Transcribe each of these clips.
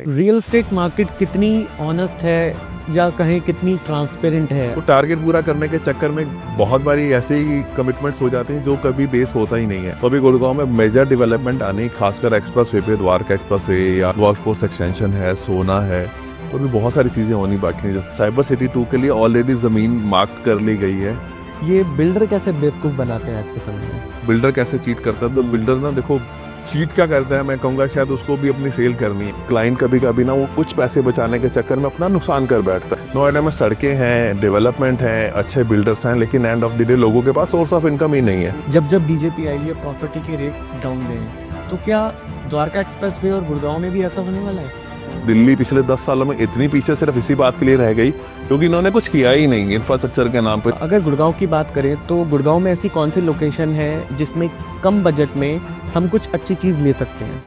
Real estate market कितनी honest है या कहें कितनी ट्रांसपेरेंट है? तो टारगेट पूरा करने के चक्कर में बहुत बारी ऐसे ही कमिटमेंट्स हो जाते हैं जो कभी बेस होता ही नहीं है। तो अभी गुड़गांव में मेजर डेवलपमेंट आने, खासकर एक्सप्रेस वे पे, द्वारका एक्सप्रेस वे या गोल्फ कोर्स एक्सटेंशन है, सोना है, तो अभी बहुत सारी चीजें होनी बाकी हैं। जैसे साइबर सिटी 2 के लिए ऑलरेडी जमीन मार्क कर ली गई है। ये बिल्डर कैसे बेवकूफ बनाते हैं आज के समय में? बिल्डर कैसे चीट करता है? तो बिल्डर ना, देखो चीट क्या करता है, मैं कहूँगा शायद उसको भी अपनी सेल करनी है। क्लाइंट कभी कभी ना वो कुछ पैसे बचाने के चक्कर में अपना नुकसान कर बैठता है। नोएडा में सड़कें हैं, डेवलपमेंट है, अच्छे बिल्डर्स हैं, लेकिन एंड ऑफ द डे लोगों के पास सोर्स ऑफ इनकम ही नहीं है। जब बीजेपी आई है, प्रॉपर्टी के रेट्स डाउन गए हैं, तो क्या द्वारका एक्सप्रेस वे और गुड़गांव में भी ऐसा होने वाला है? दिल्ली पिछले 10 सालों में इतनी पीछे सिर्फ इसी बात के लिए रह गई क्योंकि इन्होंने कुछ किया ही नहीं इंफ्रास्ट्रक्चर के नाम पे। अगर गुड़गांव की बात करें तो गुड़गांव में ऐसी कौन सी लोकेशन है जिसमें कम बजट में हम कुछ अच्छी चीज ले सकते हैं?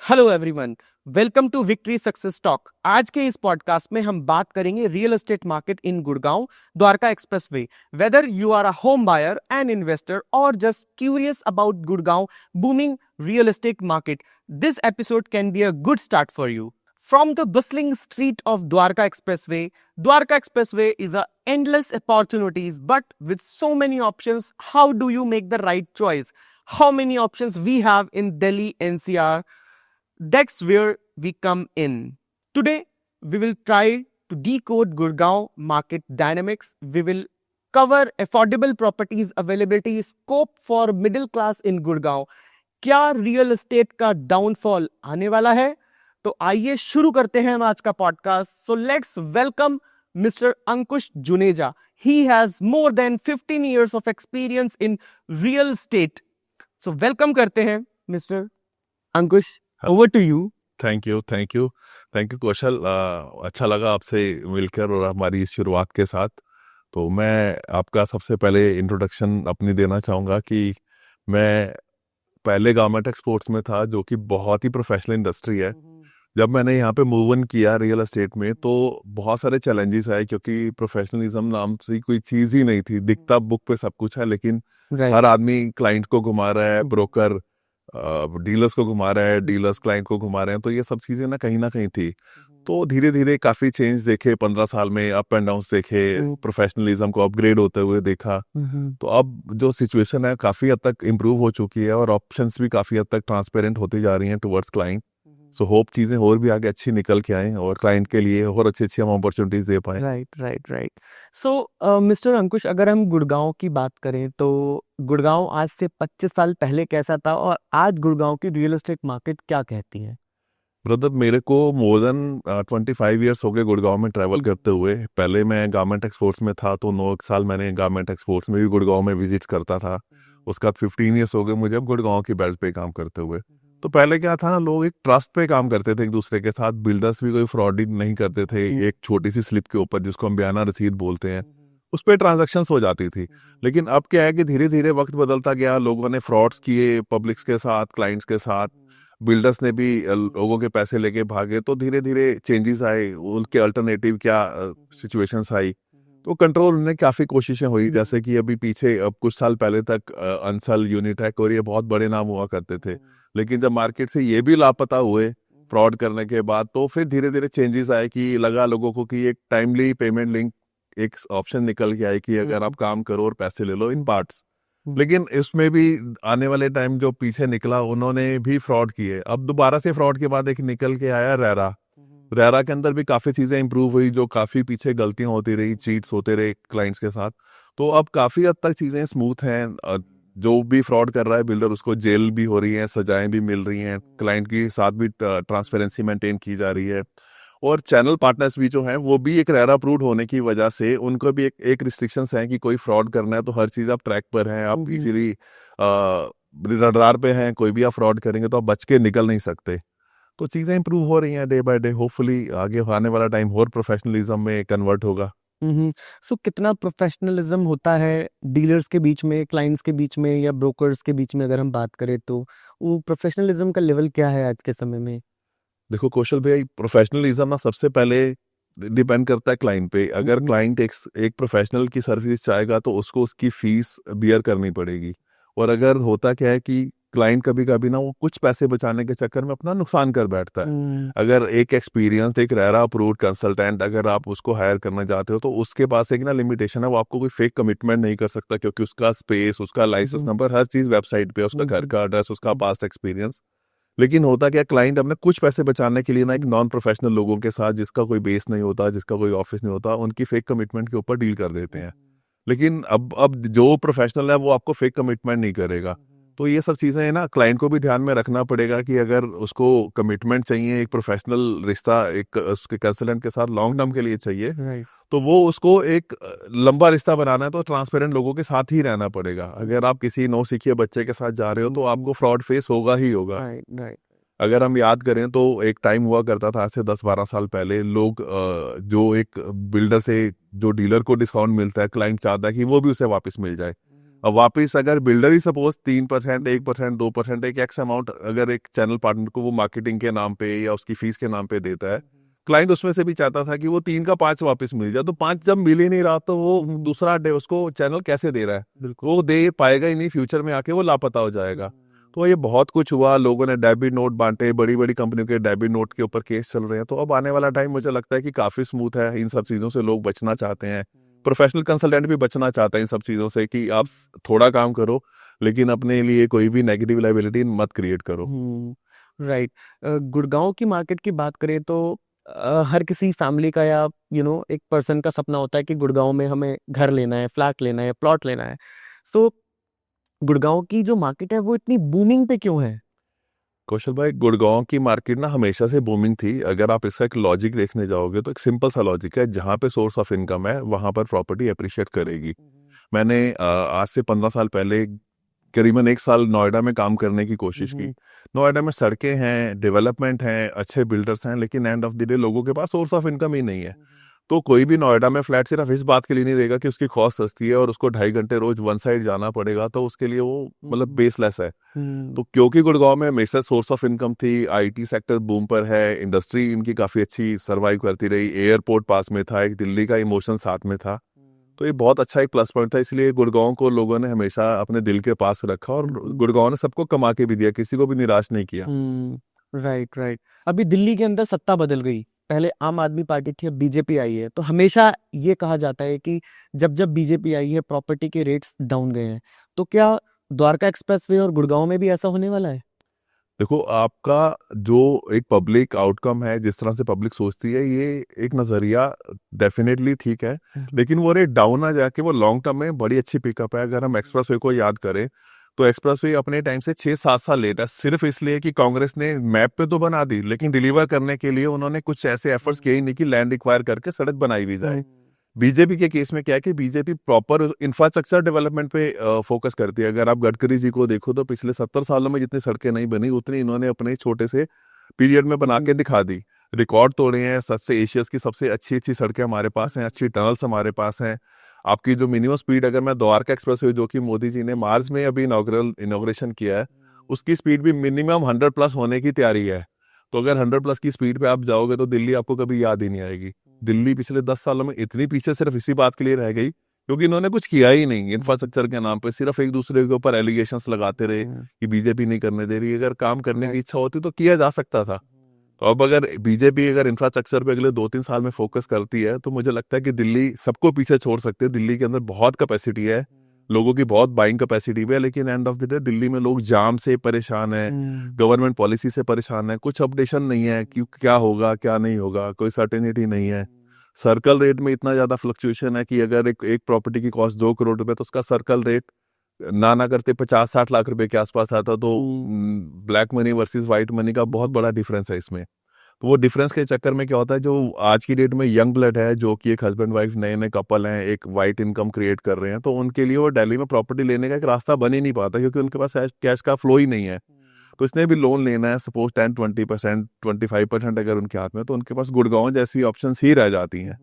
Hello everyone, welcome to Victory Success Talk. आज के इस पॉडकास्ट में हम बात करेंगे real estate market in Gurgaon, Dwarka expressway. Whether you are a home buyer, an investor और just curious about Gurgaon booming real estate market, this episode can be a good start for you. From the bustling street of Dwarka Expressway is a endless opportunities, but with so many options, how do you make the right choice? How many options we have in Delhi NCR? That's where we come in. Today, we will try to decode Gurgaon market dynamics. We will cover affordable properties availability, scope for middle class in Gurgaon. क्या real estate का downfall आने वाला है? तो आइए शुरू करते हैं हम आज का podcast. So let's welcome mister Ankush Juneja. He has more than 15 years of experience in real estate. So welcome करते हैं mister Ankush, over to you. Thank you Kaushal. अच्छा लगा आपसे मिलकर और हमारी इस शुरुआत के साथ। तो मैं आपका सबसे पहले इंट्रोडक्शन अपनी देना चाहूँगा कि मैं पहले गारमेंट एक्सपोर्ट्स में था, जो कि बहुत ही प्रोफेशनल इंडस्ट्री है। जब मैंने यहाँ पे मूव इन किया रियल एस्टेट में तो बहुत सारे चैलेंजेस आए क्योंकि प्रोफेशनलिज्म नाम से कोई चीज़ ही नहीं थी। दिखता बुक पे सब कुछ है, लेकिन हर आदमी क्लाइंट को घुमा रहा है, ब्रोकर डीलर्स को घुमा रहा है, डीलर्स क्लाइंट को घुमा रहे हैं। तो ये सब चीज़ें ना कहीं थी। तो धीरे धीरे काफ़ी चेंज देखे, 15 साल में अप एंड डाउन देखे, प्रोफेशनलिज्म को अपग्रेड होते हुए देखा। तो अब जो सिचुएशन है काफ़ी हद तक इम्प्रूव हो चुकी है और ऑप्शंस भी काफ़ी हद तक ट्रांसपेरेंट होती जा रही हैं टुवर्ड्स क्लाइंट। सो होप चीज़ें और भी आगे अच्छी निकल के आए और क्लाइंट के लिए और अच्छी हम अपॉर्चुनिटीज दे पाए। राइट। सो मिस्टर अंकुश, अगर हम गुड़गांव की बात करें तो गुड़गांव आज से 25 साल पहले कैसा था और आज गुड़गांव की रियल एस्टेट मार्केट क्या कहती है? ब्रदर, मेरे को मोर देन 25 ईयर्स हो गए गुड़गांव में ट्रैवल करते हुए। पहले मैं गारमेंट एक्सपोर्ट्स में था तो 9 साल मैंने गारमेंट एक्सपोर्ट्स में भी गुड़गांव में विजिट करता था। उसका 15 ईयर्स हो गए मुझे अब गुड़गांव की बेल्ट पे काम करते हुए। तो पहले क्या था ना, लोग एक ट्रस्ट पे काम करते थे एक दूसरे के साथ। बिल्डर्स भी कोई फ्रॉड नहीं करते थे। एक छोटी सी स्लिप के ऊपर, जिसको हम बयाना रसीद बोलते हैं, उस पर ट्रांजेक्शन्स हो जाती थी। लेकिन अब क्या है कि धीरे धीरे वक्त बदलता गया, लोगों ने फ्रॉड्स किए पब्लिक्स के साथ, क्लाइंट्स के साथ। बिल्डर्स ने भी लोगों के पैसे लेके भागे। तो धीरे धीरे चेंजेस आए, उनके अल्टरनेटिव क्या सिचुएशंस आई, तो कंट्रोल होने की काफ़ी कोशिशें हुई। जैसे कि अभी पीछे अब कुछ साल पहले तक अंसल, यूनिटैक और ये बहुत बड़े नाम हुआ करते थे। लेकिन जब मार्केट से ये भी लापता हुए फ्रॉड करने के बाद, तो फिर धीरे धीरे चेंजेस आए कि लगा लोगों को कि एक टाइमली पेमेंट लिंक एक ऑप्शन निकल के आए कि अगर आप काम करो और पैसे ले लो इन पार्ट्स। लेकिन इसमें भी आने वाले टाइम जो पीछे निकला, उन्होंने भी फ्रॉड किए। अब दोबारा से फ्रॉड के बाद एक निकल के आया रेरा के अंदर भी काफ़ी चीज़ें इंप्रूव हुई। जो काफ़ी पीछे गलतियां होती रही, चीट्स होते रहे क्लाइंट्स के साथ, तो अब काफ़ी हद तक चीज़ें स्मूथ हैं। जो भी फ्रॉड कर रहा है बिल्डर, उसको जेल भी हो रही है, सजाएं भी मिल रही हैं, क्लाइंट के साथ भी ट्रांसपेरेंसी मेंटेन की जा रही है। और चैनल पार्टनर्स भी जो हैं वो भी एक रेरा अप्रूव्ड होने की वजह से उनको भी एक रिस्ट्रिक्शंस हैं कि कोई फ्रॉड करना है तो हर चीज़ आप ट्रैक पर हैं, आप इजीली रडार पे हैं। कोई भी आप फ्रॉड करेंगे तो आप बच के निकल नहीं सकते। तो चीज़ें इंप्रूव हो रही हैं डे बाय डे। होपफुली आगे आने वाला टाइम और प्रोफेशनलिज्म में कन्वर्ट होगा। सो कितना प्रोफेशनलिज्म होता है डीलर्स के बीच में, क्लाइंट्स के बीच में या ब्रोकर्स के बीच में? अगर हम बात करें तो वो प्रोफेशनलिज्म का लेवल क्या है आज के समय में? देखो कौशल भाई, प्रोफेशनलिज्म ना सबसे पहले डिपेंड करता है क्लाइंट पे। अगर क्लाइंट एक प्रोफेशनल की सर्विस चाहेगा तो उसको उसकी फीस बियर करनी पड़ेगी। और अगर होता क्या है कि क्लाइंट कभी कभी ना वो कुछ पैसे बचाने के चक्कर में अपना नुकसान कर बैठता है। अगर एक एक्सपीरियंस एक रेरा अप्रूव्ड कंसल्टेंट अगर आप उसको हायर करना चाहते हो तो उसके पास एक ना लिमिटेशन है, वो आपको कोई फेक कमिटमेंट नहीं कर सकता, क्योंकि उसका स्पेस, उसका लाइसेंस नंबर, हर चीज वेबसाइट पे है, उसका घर का एड्रेस, उसका पास्ट एक्सपीरियंस। लेकिन होता क्या, क्लाइंट अपने कुछ पैसे बचाने के लिए ना एक नॉन प्रोफेशनल लोगों के साथ, जिसका कोई बेस नहीं होता, जिसका कोई ऑफिस नहीं होता, उनकी फेक कमिटमेंट के ऊपर डील कर देते हैं। लेकिन अब जो प्रोफेशनल है वो आपको फेक कमिटमेंट नहीं करेगा। तो ये सब चीज़ें ना क्लाइंट को भी ध्यान में रखना पड़ेगा कि अगर उसको कमिटमेंट चाहिए, एक प्रोफेशनल रिश्ता एक उसके कंसल्टेंट के साथ लॉन्ग टर्म के लिए चाहिए, राइट। तो वो उसको एक लंबा रिश्ता बनाना है तो ट्रांसपेरेंट लोगों के साथ ही रहना पड़ेगा। अगर आप किसी नौसिखिए बच्चे के साथ जा रहे हो तो आपको फ्रॉड फेस होगा ही होगा। राइट। राइट। अगर हम याद करें तो एक टाइम हुआ करता था, आज से 10-12 साल पहले, लोग जो एक बिल्डर से जो डीलर को डिस्काउंट मिलता है, क्लाइंट चाहता है कि वो भी उसे वापस मिल जाए। अब वापस अगर बिल्डर ही सपोज 3%, 1%, 2%, एक एक्स अमाउंट अगर एक चैनल पार्टनर को वो मार्केटिंग के नाम पे या उसकी फीस के नाम पे देता है, क्लाइंट उसमें से भी चाहता था कि वो 3 का 5 वापस मिल जाए। तो 5 जब मिल ही नहीं रहा तो वो दूसरा उसको चैनल कैसे दे रहा है? वो दे पाएगा ही नहीं, फ्यूचर में आके वो लापता हो जाएगा। तो ये बहुत कुछ हुआ, लोगों ने डेबिट नोट बांटे, बड़ी बड़ी कंपनियों के डेबिट नोट के ऊपर केस चल रहे हैं। तो अब आने वाला टाइम मुझे लगता है कि काफी स्मूथ है, इन सब चीजों से लोग बचना चाहते हैं। प्रोफेशनल कंसल्टेंट भी बचना चाहता है इन सब चीजों से कि आप थोड़ा काम करो लेकिन अपने लिए कोई भी नेगेटिव लायबिलिटी मत क्रिएट करो। राइट। गुड़गांव की मार्केट की बात करें तो हर किसी फैमिली का या एक पर्सन का सपना होता है कि गुड़गांव में हमें घर लेना है, फ्लैट लेना है, प्लॉट लेना है। सो गुड़गांव की जो मार्केट है वो इतनी बूमिंग पे क्यों है? कौशल भाई, गुड़गांव की मार्केट ना हमेशा से बूमिंग थी। अगर आप इसका एक लॉजिक देखने जाओगे तो एक सिंपल सा लॉजिक है, जहाँ पे सोर्स ऑफ इनकम है वहां पर प्रॉपर्टी अप्रिशिएट करेगी। मैंने आज से 15 साल पहले करीबन 1 साल नोएडा में काम करने की कोशिश की। नोएडा में सड़कें हैं, डेवलपमेंट हैं, अच्छे बिल्डर्स हैं, लेकिन एंड ऑफ द डे लोगों के पास सोर्स ऑफ इनकम ही नहीं है। तो कोई भी नोएडा में फ्लैट सिर्फ इस बात के लिए नहीं देगा कि उसकी कॉस्ट सस्ती है और उसको 2.5 घंटे रोज वन साइड जाना पड़ेगा, तो उसके लिए वो मतलब बेसलेस है। तो क्योंकि गुड़गांव में हमेशा सोर्स ऑफ इनकम थी, आईटी सेक्टर बूम पर है, इंडस्ट्री इनकी काफी अच्छी सर्वाइव करती रही, एयरपोर्ट पास में था, एक दिल्ली का इमोशन साथ में था, तो ये बहुत अच्छा एक प्लस पॉइंट था। इसलिए गुड़गांव को लोगों ने हमेशा अपने दिल के पास रखा और गुड़गांव ने सबको कमा के भी दिया, किसी को भी निराश नहीं किया। राइट। राइट। अभी दिल्ली के अंदर सत्ता बदल गई, पहले आम आदमी पार्टी थी, अब बीजेपी आई है। तो हमेशा ये कहा जाता है कि जब जब बीजेपी आई है प्रॉपर्टी के रेट्स डाउन गए हैं। तो क्या द्वारका एक्सप्रेसवे और गुड़गांव में भी ऐसा होने वाला है? देखो, आपका जो एक पब्लिक आउटकम है, जिस तरह से पब्लिक सोचती है, ये एक नजरिया डेफिनेटली ठीक है, लेकिन वो रेट डाउन ना जाके वो लॉन्ग टर्म में बड़ी अच्छी पिकअप है। अगर हम एक्सप्रेसवे को याद करें तो एक्सप्रेसवे अपने टाइम से 6-7 साल लेट है, सिर्फ इसलिए कि कांग्रेस ने मैप पे तो बना दी, लेकिन डिलीवर करने के लिए उन्होंने कुछ ऐसे एफर्ट्स किए ही नहीं कि लैंड एक्वायर करके सड़क बनाई भी जाए। बीजेपी के केस में क्या है कि बीजेपी प्रॉपर इंफ्रास्ट्रक्चर डेवलपमेंट पे फोकस करती है। अगर आप गडकरी जी को देखो तो पिछले 70 सालों में जितनी सड़कें नहीं बनी उतनी इन्होंने अपने छोटे से पीरियड में बना के दिखा दी, रिकॉर्ड तोड़े हैं। सबसे एशियाज की सबसे अच्छी अच्छी सड़कें हमारे पास हैं, अच्छी टनल्स हमारे पास हैं। आपकी जो मिनिमम स्पीड, अगर मैं द्वारका एक्सप्रेस वे जो कि मोदी जी ने मार्च में अभी इनॉग्रेशन किया है, उसकी स्पीड भी मिनिमम 100+ होने की तैयारी है। तो अगर 100+ की स्पीड पे आप जाओगे तो दिल्ली आपको कभी याद ही नहीं आएगी। दिल्ली पिछले 10 सालों में इतनी पीछे सिर्फ इसी बात के लिए रह गई क्योंकि इन्होंने कुछ किया ही नहीं इंफ्रास्ट्रक्चर के नाम पे, सिर्फ एक दूसरे के ऊपर एलिगेशंस लगाते रहे कि बीजेपी नहीं करने दे रही। अगर काम करने की इच्छा होती तो किया जा सकता था। तो अब अगर बीजेपी अगर इंफ्रास्ट्रक्चर पे अगले 2-3 साल में फोकस करती है तो मुझे लगता है कि दिल्ली सबको पीछे छोड़ सकती है। दिल्ली के अंदर बहुत कैपेसिटी है, लोगों की बहुत बाइंग कैपेसिटी भी है, लेकिन end of the day Delhi में लोग जाम से परेशान है, गवर्नमेंट पॉलिसी से परेशान है, कुछ अपडेशन नहीं है कि क्या होगा क्या नहीं होगा, कोई सर्टेनिटी नहीं है। सर्कल रेट में इतना ज्यादा फ्लक्चुएशन है कि अगर एक प्रॉपर्टी की कॉस्ट 2 करोड़ रुपए तो उसका सर्कल रेट ना करते 50-60 लाख रुपए के आसपास आता। तो black money versus white money का बहुत बड़ा डिफरेंस है इसमें। तो वो डिफरेंस के चक्कर में क्या होता है, जो आज की डेट में यंग ब्लड है, जो कि एक हस्बैंड वाइफ नए नए कपल हैं, एक वाइट इनकम क्रिएट कर रहे हैं, तो उनके लिए वो दिल्ली में प्रॉपर्टी लेने का एक रास्ता बन ही नहीं पाता क्योंकि उनके पास कैश का फ्लो ही नहीं है। तो इसने भी लोन लेना है, सपोज 10-20%, 25% अगर उनके हाथ में, तो उनके पास गुड़गांव जैसी ऑप्शंस ही रह जाती हैं।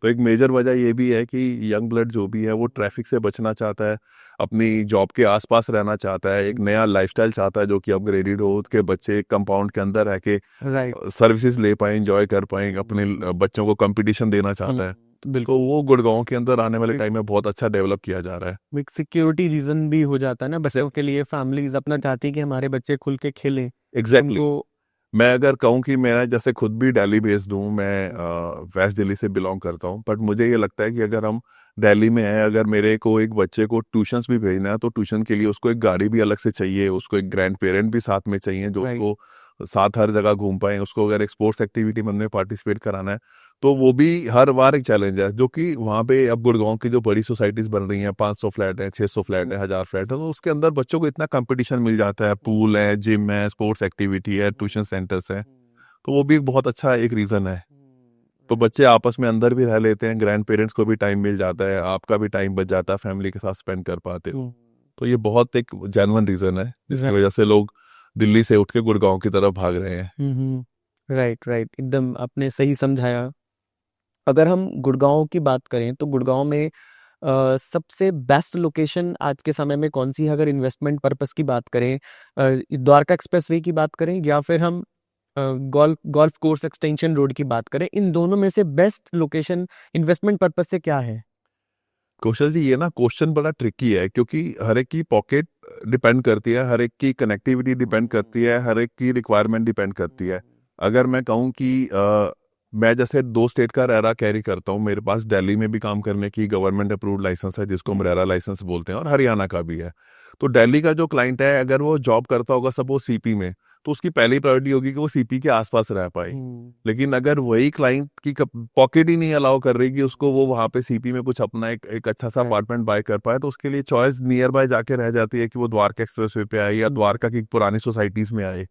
तो एक मेजर वजह ये भी है कि यंग ब्लड जो भी है वो ट्रैफिक से बचना चाहता है, अपनी जॉब के आसपास रहना चाहता है, एक नया लाइफस्टाइल चाहता है जो कि अपग्रेडेड हो, उसके बच्चे कंपाउंड के अंदर रह के सर्विसेज ले पाए, एंजॉय कर पाए, अपने बच्चों को कंपटीशन देना चाहता है। बिल्कुल तो वो गुड़गांव के अंदर आने वाले टाइम में बहुत अच्छा डेवलप किया जा रहा है। एक सिक्योरिटी रीजन भी हो जाता है ना बच्चों के लिए, फैमिलीज अपना चाहती है कि हमारे बच्चे खुल के खेलें। एग्जैक्टली उनको मैं अगर कहूँ कि मैं जैसे खुद भी दिल्ली बेस्ड हूँ, मैं वेस्ट दिल्ली से बिलोंग करता हूँ, बट मुझे ये लगता है कि अगर हम दिल्ली में हैं, अगर मेरे को एक बच्चे को ट्यूशन्स भी भेजना है तो ट्यूशन के लिए उसको एक गाड़ी भी अलग से चाहिए, उसको एक ग्रैंड पेरेंट भी साथ में चाहिए जो राइट। उसको साथ हर जगह घूम पाए। उसको अगर एक स्पोर्ट्स एक्टिविटी में पार्टिसिपेट कराना है तो वो भी हर बार एक चैलेंज है, जो कि वहाँ पे अब गुड़गांव की जो बड़ी सोसाइटीज बन रही हैं, 500 फ्लैट है, 600 फ्लैट है, 1000 फ्लैट है, तो उसके अंदर बच्चों को इतना कंपटीशन मिल जाता है, पूल है, जिम है, स्पोर्ट्स एक्टिविटी है, ट्यूशन सेंटर्स है, तो वो भी एक बहुत अच्छा एक रीज़न है। तो बच्चे आपस में अंदर भी रह लेते हैं, ग्रैंड पेरेंट्स को भी टाइम मिल जाता है, आपका भी टाइम बच जाता है, फैमिली के साथ स्पेंड कर पाते हो। तो ये बहुत एक जेन्युइन रीज़न है जिसकी वजह से लोग दिल्ली से उठ के गुड़गांव की तरफ भाग रहे हैं। राइट राइट, एकदम आपने सही समझाया। अगर हम गुड़गांव की बात करें तो गुड़गांव में सबसे बेस्ट लोकेशन आज के समय में कौन सी है? अगर इन्वेस्टमेंट पर्पस की बात करें, द्वारका एक्सप्रेसवे की बात करें, या फिर हम golf golf course extension road की बात करें, इन दोनों में से बेस्ट लोकेशन इन्वेस्टमेंट पर्पस से क्या है? कौशल जी, ये ना क्वेश्चन बड़ा ट्रिकी है, क्योंकि हर एक की पॉकेट डिपेंड करती है, हर एक की कनेक्टिविटी डिपेंड करती है, हर एक की रिक्वायरमेंट डिपेंड करती है। अगर मैं कहूँ कि मैं जैसे 2 स्टेट का रेरा कैरी करता हूँ, मेरे पास दिल्ली में भी काम करने की गवर्नमेंट अप्रूव्ड लाइसेंस है जिसको हम रेरा लाइसेंस बोलते हैं, और हरियाणा का भी है। तो दिल्ली का जो क्लाइंट है, अगर वो जॉब करता होगा सपोज सीपी में, तो उसकी पहली प्रायोरिटी होगी कि वो सीपी के आसपास रह पाए। लेकिन अगर वही क्लाइंट की पॉकेट ही नहीं अलाउ कर रही कि उसको वो वहां पे सीपी में कुछ अपना एक अच्छा सा अपार्टमेंट बाय कर पाए, तो उसके लिए चॉइस नियर बाय जाके रह जाती है कि वो द्वारका एक्सप्रेसवे पे आए या द्वारका की पुरानी सोसाइटीज में आए।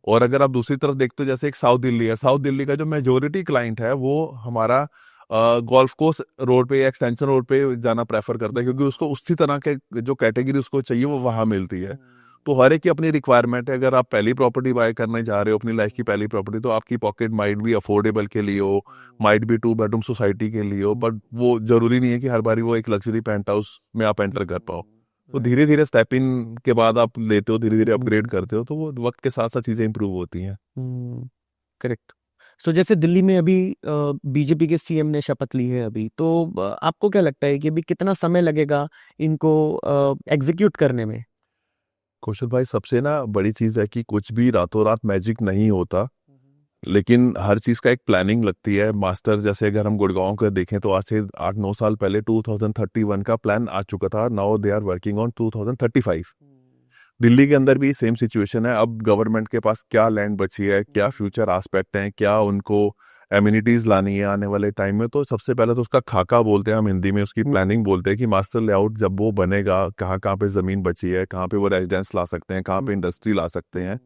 और अगर आप दूसरी तरफ देखते हो, जैसे एक साउथ दिल्ली है, साउथ दिल्ली का जो मेजोरिटी क्लाइंट है वो हमारा गोल्फ कोर्स रोड पे या एक्सटेंशन रोड पे जाना प्रेफर करता है, क्योंकि उसको उसी तरह के जो कैटेगरी उसको चाहिए वो वहां मिलती है। तो हर एक की अपनी रिक्वायरमेंट है। अगर आप पहली प्रॉपर्टी बाय करने जा रहे हो, अपनी लाइफ की पहली प्रॉपर्टी, तो आपकी पॉकेट माइट भी अफोर्डेबल के लिए हो, माइट भी 2 बेडरूम सोसाइटी के लिए हो, बट वो जरूरी नहीं है कि हर बारी वो एक लग्जरी पेंट हाउस में आप एंटर कर पाओ। तो धीरे धीरे स्टेप इन के बाद आप लेते हो, धीरे धीरे अपग्रेड करते हो, तो वो वक्त के साथ साथ चीजें इंप्रूव होती हैं। करेक्ट। सो जैसे दिल्ली में अभी बीजेपी के सीएम ने शपथ ली है अभी, तो आपको क्या लगता है कि अभी कितना समय लगेगा इनको एग्जीक्यूट करने में? कौशल भाई, सबसे ना बड़ी चीज है कि कुछ भी रातों रात मैजिक नहीं होता, लेकिन हर चीज का एक प्लानिंग लगती है मास्टर। जैसे अगर हम गुड़गांव का देखें तो आज से 8-9 साल पहले 2031 का प्लान आ चुका था, now they are working on 2035। Delhi के अंदर भी सेम सिचुएशन है। अब गवर्नमेंट के पास क्या लैंड बची है, क्या फ्यूचर एस्पेक्ट हैं, क्या उनको एमिनिटीज लानी है आने वाले टाइम में, तो सबसे पहले तो उसका खाका बोलते हैं हम हिंदी में, उसकी प्लानिंग बोलते हैं कि मास्टर लेआउट जब वो बनेगा, कहाँ कहाँ पे जमीन बची है, कहाँ पे वो रेजिडेंस ला सकते हैं, कहाँ पे इंडस्ट्री ला सकते हैं।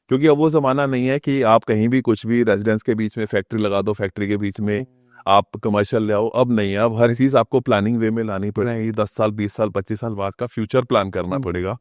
क्योंकि अब वो जमाना नहीं है कि आप कहीं भी कुछ भी रेजिडेंस के बीच में फैक्ट्री लगा दो, फैक्ट्री के बीच में आप कमर्शियल ले आओ। अब नहीं है, अब हर चीज आपको प्लानिंग वे में लानी पड़ेगी। 10 साल, 20 साल, 25 साल बाद का फ्यूचर प्लान करना पड़ेगा।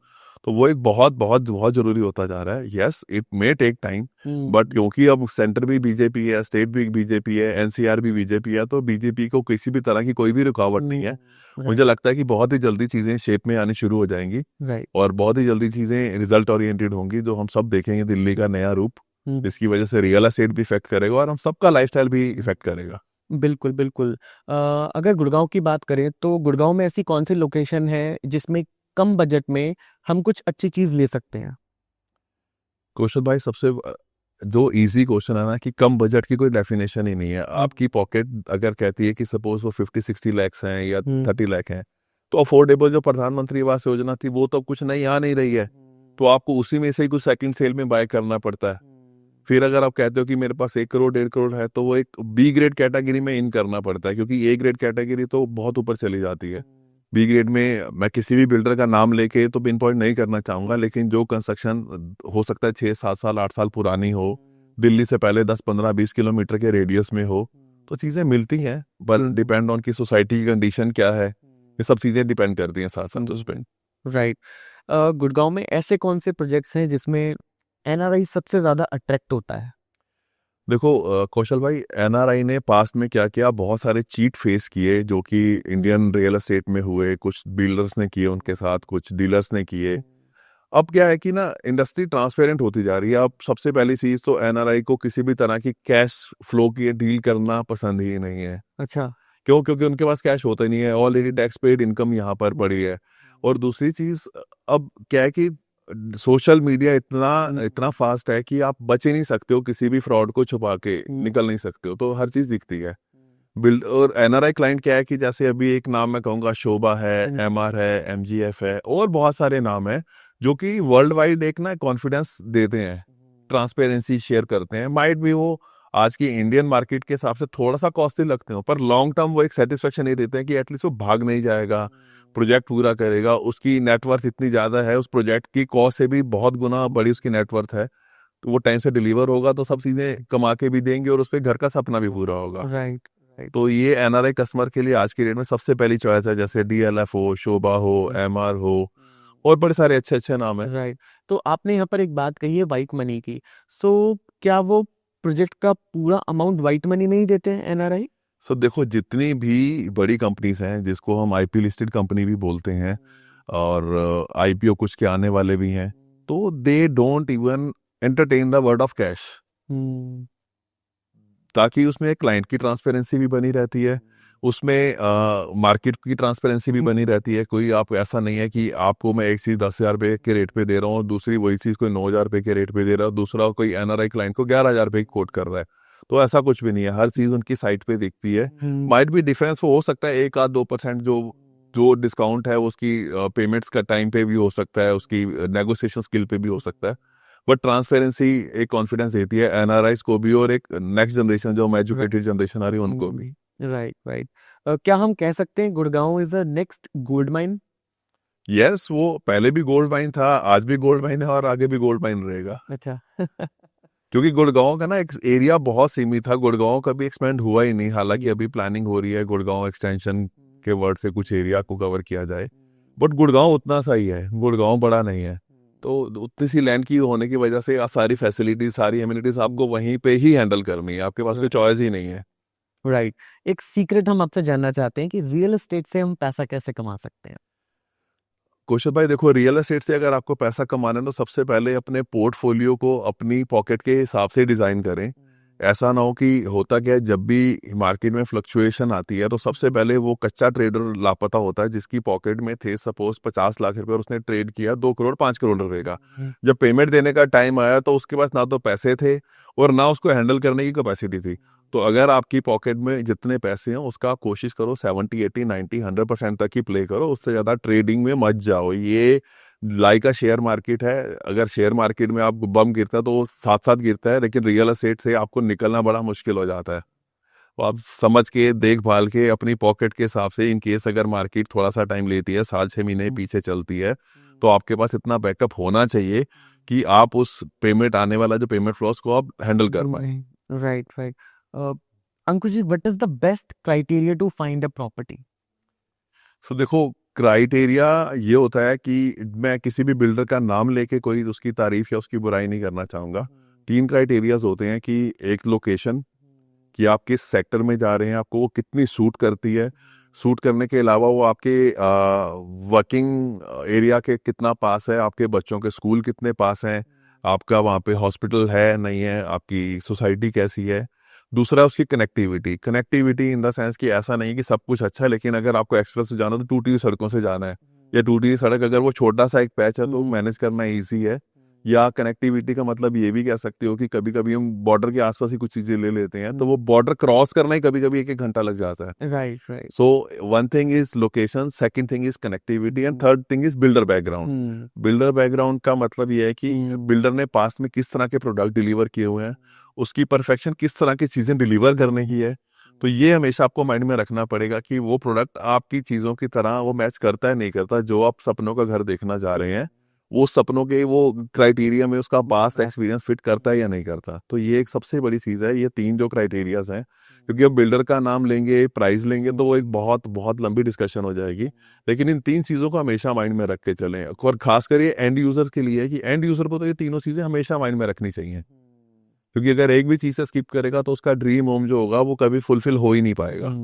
तो वो एक बहुत बहुत बहुत जरूरी होता जा रहा है। Yes, it may take time, but क्योंकि अब सेंटर भी बीजेपी है, स्टेट भी बीजेपी है, एनसीआर भी बीजेपी है, तो बीजेपी को किसी भी तरह की कोई भी रुकावट नहीं है। मुझे लगता है कि बहुत ही जल्दी चीजें शेप में आनी शुरू हो जाएंगी, राइट। और बहुत ही जल्दी चीजें रिजल्ट ओरिएंटेड होंगी, जो हम सब देखेंगे दिल्ली का नया रूप, जिसकी वजह से रियल एस्टेट भी इफेक्ट करेगा और हम सबका लाइफस्टाइल भी इफेक्ट करेगा। बिल्कुल बिल्कुल। अगर गुड़गांव की बात करें तो गुड़गांव में ऐसी कौन सी लोकेशन है जिसमें कम बजट में हम कुछ अच्छी चीज ले सकते हैं? कौशल भाई, सबसे जो इजी क्वेश्चन है ना, कि कम बजट की कोई डेफिनेशन ही नहीं है। आपकी पॉकेट अगर कहती है कि सपोज वो 50-60 लैक्स हैं या 30 लाख हैं, तो अफोर्डेबल जो प्रधानमंत्री आवास योजना थी वो तो कुछ नहीं आ नहीं रही है, तो आपको उसी में से ही कुछ सेकंड सेल में बाय करना पड़ता है। फिर अगर आप कहते हो कि मेरे पास 1 करोड़ 1.5 करोड़ है, तो वो एक बी ग्रेड कैटेगरी में इन करना पड़ता है, क्योंकि ए ग्रेड कैटेगरी तो बहुत ऊपर चली जाती है। बी ग्रेड में मैं किसी भी बिल्डर का नाम लेके तो पिन पॉइंट नहीं करना चाहूंगा, लेकिन जो कंस्ट्रक्शन हो सकता है 6-7 साल 8 साल पुरानी हो, दिल्ली से पहले 10-15-20 किलोमीटर के रेडियस में हो, तो चीजें मिलती हैं, पर डिपेंड ऑन की सोसाइटी की कंडीशन क्या है, ये सब चीजें डिपेंड करती हैं साथ साथ उस पर। राइट। गुड़गांव में ऐसे कौन से प्रोजेक्ट्स हैं जिसमें एनआरआई सबसे ज्यादा अट्रैक्ट होता है? देखो कौशल भाई, एनआरआई ने पास्ट में क्या किया, बहुत सारे चीट फेस किए जो कि इंडियन रियल एस्टेट में हुए। कुछ बिल्डर्स ने किए उनके साथ, कुछ डीलर्स ने किए। अब क्या है कि ना, इंडस्ट्री ट्रांसपेरेंट होती जा रही है। अब सबसे पहली चीज तो एनआरआई को किसी भी तरह की कैश फ्लो की डील करना पसंद ही नहीं है। अच्छा। क्यों? क्योंकि उनके पास कैश होता ही नहीं है, ऑलरेडी टैक्स पेड इनकम यहाँ पर पड़ी है। और दूसरी चीज, अब क्या है कि सोशल मीडिया इतना इतना फास्ट है कि आप बच ही नहीं सकते हो, किसी भी फ्रॉड को छुपा के निकल नहीं सकते हो, तो हर चीज दिखती है। बिल्ड और एनआरआई क्लाइंट क्या है कि जैसे अभी एक नाम मैं कहूंगा, शोभा है, एमआर है, एमजीएफ है, और बहुत सारे नाम है जो कि वर्ल्ड वाइड एक ना कॉन्फिडेंस देते हैं, ट्रांसपेरेंसी शेयर करते हैं। माइट भी वो आज की इंडियन मार्केट के हिसाब से थोड़ा सा कॉस्टली लगते हो, पर लॉन्ग टर्म वो एक सेटिस्फेक्शन ये देते हैं कि एटलीस्ट वो भाग नहीं जाएगा, प्रोजेक्ट पूरा करेगा, उसकी नेटवर्थ इतनी ज्यादा है, उस प्रोजेक्ट की कॉस्ट से भी बहुत गुना बड़ी उसकी नेटवर्थ है, तो वो टाइम से डिलीवर होगा तो सब चीजें कमा के भी देंगे और उस पर घर का सपना भी पूरा होगा। राइट। तो ये एनआरआई कस्टमर के लिए आज की डेट में सबसे पहली चॉइस है, जैसे डीएलएफ हो, शोभा हो, एमआर हो, और बड़े सारे अच्छे अच्छे नाम है। राइट। तो आपने यहाँ पर एक बात कही है वाइट मनी की, सो क्या वो प्रोजेक्ट का पूरा अमाउंट वाइट मनी में ही देते हैं एनआरआई? सो देखो, जितनी भी बड़ी कंपनीज हैं जिसको हम आईपी लिस्टेड कंपनी भी बोलते हैं, और आईपीओ कुछ के आने वाले भी हैं, तो they don't even entertain the word of cash, ताकि उसमें क्लाइंट की ट्रांसपेरेंसी भी बनी रहती है, उसमें मार्केट की ट्रांसपेरेंसी भी बनी रहती है। कोई आप ऐसा नहीं है कि आपको मैं एक चीज़ 10,000 रुपये के रेट पे दे रहा हूँ और दूसरी वही चीज़ कोई 9,000 रुपये के रेट पे दे रहा है, दूसरा कोई एनआरआई क्लाइंट को 11,000 रुपये की कोट कर रहा है, तो ऐसा कुछ भी नहीं है। हर चीज़ उनकी साइट पे दिखती है। माइट भी डिफरेंस वो हो सकता है 1-2% जो जो डिस्काउंट है उसकी पेमेंट्स का टाइम पे भी हो सकता है, उसकी नेगोशिएशन स्किल पे भी हो सकता है, बट ट्रांसपेरेंसी एक कॉन्फिडेंस देती है एनआरआईज को भी, और एक नेक्स्ट जनरेशन जो एजुकेटेड जनरेशन आ रही है उनको भी। Right right. क्या हम कह सकते हैं Gurgaon is a next gold mine? Yes, वो पहले भी गोल्ड माइन था, आज भी गोल्ड माइन है, और आगे भी गोल्ड माइन रहेगा। अच्छा। क्योंकि गुड़गांव का ना एक एरिया बहुत सीमित था, गुड़गांव कभी एक्सपेंड हुआ ही नहीं, हालांकि अभी प्लानिंग हो रही है गुड़गांव एक्सटेंशन के वर्ड से कुछ एरिया को कवर किया जाए, बट गुड़गांव उतना सा ही है, गुड़गांव बड़ा नहीं है। तो उतनी सी लैंड की होने की वजह से सारी फैसिलिटीज, सारी एमिनिटीज आपको वहीं पे ही हैंडल करनी है, आपके पास कोई चॉइस ही नहीं है। राइट। एक सीक्रेट हम आपसे जानना चाहते हैं कि रियल एस्टेट से हम पैसा कैसे कमा सकते हैं? कौशल भाई देखो, रियल एस्टेट से अगर आपको पैसा कमाना है तो सबसे पहले अपने पोर्टफोलियो को अपनी पॉकेट के हिसाब से डिजाइन करें। ऐसा ना हो कि होता क्या है, जब भी मार्केट में फ्लक्चुएशन आती है तो सबसे पहले वो कच्चा ट्रेडर लापता होता है जिसकी पॉकेट में थे सपोज 50 लाख रुपए और उसने ट्रेड किया 2 करोड़ 5 करोड़ रुपए का। जब पेमेंट देने का टाइम आया तो उसके पास ना तो पैसे थे और ना उसको हैंडल करने की कैपेसिटी थी। तो अगर आपकी पॉकेट में जितने पैसे हैं उसका आप कोशिश करो 70, 80, 90, 100% तक ही प्ले करो, उससे ज्यादा ट्रेडिंग में मत जाओ। ये लाइक का शेयर मार्केट है, अगर शेयर मार्केट में आप बम गिरता है तो वो साथ साथ गिरता है, लेकिन रियल एस्टेट से आपको निकलना बड़ा मुश्किल हो जाता है। तो आप समझ के देखभाल के अपनी पॉकेट के हिसाब से, इन केस अगर मार्केट थोड़ा सा टाइम लेती है, 6 महीने पीछे चलती है, तो आपके पास इतना बैकअप होना चाहिए कि आप उस पेमेंट आने वाला जो पेमेंट फ्लॉस को आप हैंडल कर पाए। Right right. Ankush ji, what is the best criteria to find a property? So देखो, क्राइटेरिया ये होता है कि मैं किसी भी बिल्डर का नाम लेके कोई उसकी तारीफ या उसकी बुराई नहीं करना चाहूंगा। 3 क्राइटेरियाज होते हैं कि एक लोकेशन, कि आप किस सेक्टर में जा रहे हैं, आपको वो कितनी सूट करती है, सूट करने के अलावा वो आपके वर्किंग एरिया के कितना पास है, आपके बच्चों के स्कूल कितने पास हैं, आपका वहाँ पे हॉस्पिटल है नहीं है, आपकी सोसाइटी कैसी है। दूसरा उसकी connectivity, connectivity in the sense कि ऐसा नहीं कि सब कुछ अच्छा है लेकिन अगर आपको एक्सप्रेस से जाना तो टूटी हुई सड़कों से जाना है, या टूटी हुई सड़क अगर वो छोटा सा एक पैच है तो मैनेज करना ईजी है। या कनेक्टिविटी का मतलब ये भी कह सकते हो कि कभी कभी हम बॉर्डर के आसपास ही कुछ चीजें ले लेते हैं, तो वो बॉर्डर क्रॉस करना ही कभी कभी 1-1 घंटा लग जाता है। Right right. So one thing is location, second thing is connectivity, and third thing is builder background. Builder background का मतलब ये है कि बिल्डर ने पास्ट में किस तरह के प्रोडक्ट डिलीवर किए हुए हैं, उसकी परफेक्शन किस तरह की चीजें डिलीवर करने की है। तो ये हमेशा आपको माइंड में रखना पड़ेगा कि वो प्रोडक्ट आपकी चीजों की तरह वो मैच करता है नहीं करता, जो आप सपनों का घर देखना जा रहे हैं वो सपनों के वो क्राइटेरिया में उसका पास्ट एक्सपीरियंस फिट करता है या नहीं करता। तो ये एक सबसे बड़ी चीज है, ये 3 जो क्राइटेरियाज हैं, क्योंकि हम बिल्डर का नाम लेंगे, प्राइस लेंगे, तो वो एक बहुत बहुत लंबी डिस्कशन हो जाएगी। लेकिन इन 3 चीजों को हमेशा माइंड में रख के चलें, और खासकर ये एंड यूजर के लिए है कि एंड यूजर को तो ये तीनों चीजें हमेशा माइंड में रखनी चाहिए, क्योंकि अगर एक भी चीज से स्किप करेगा तो उसका ड्रीम होम जो होगा वो कभी फुलफिल हो ही नहीं पाएगा।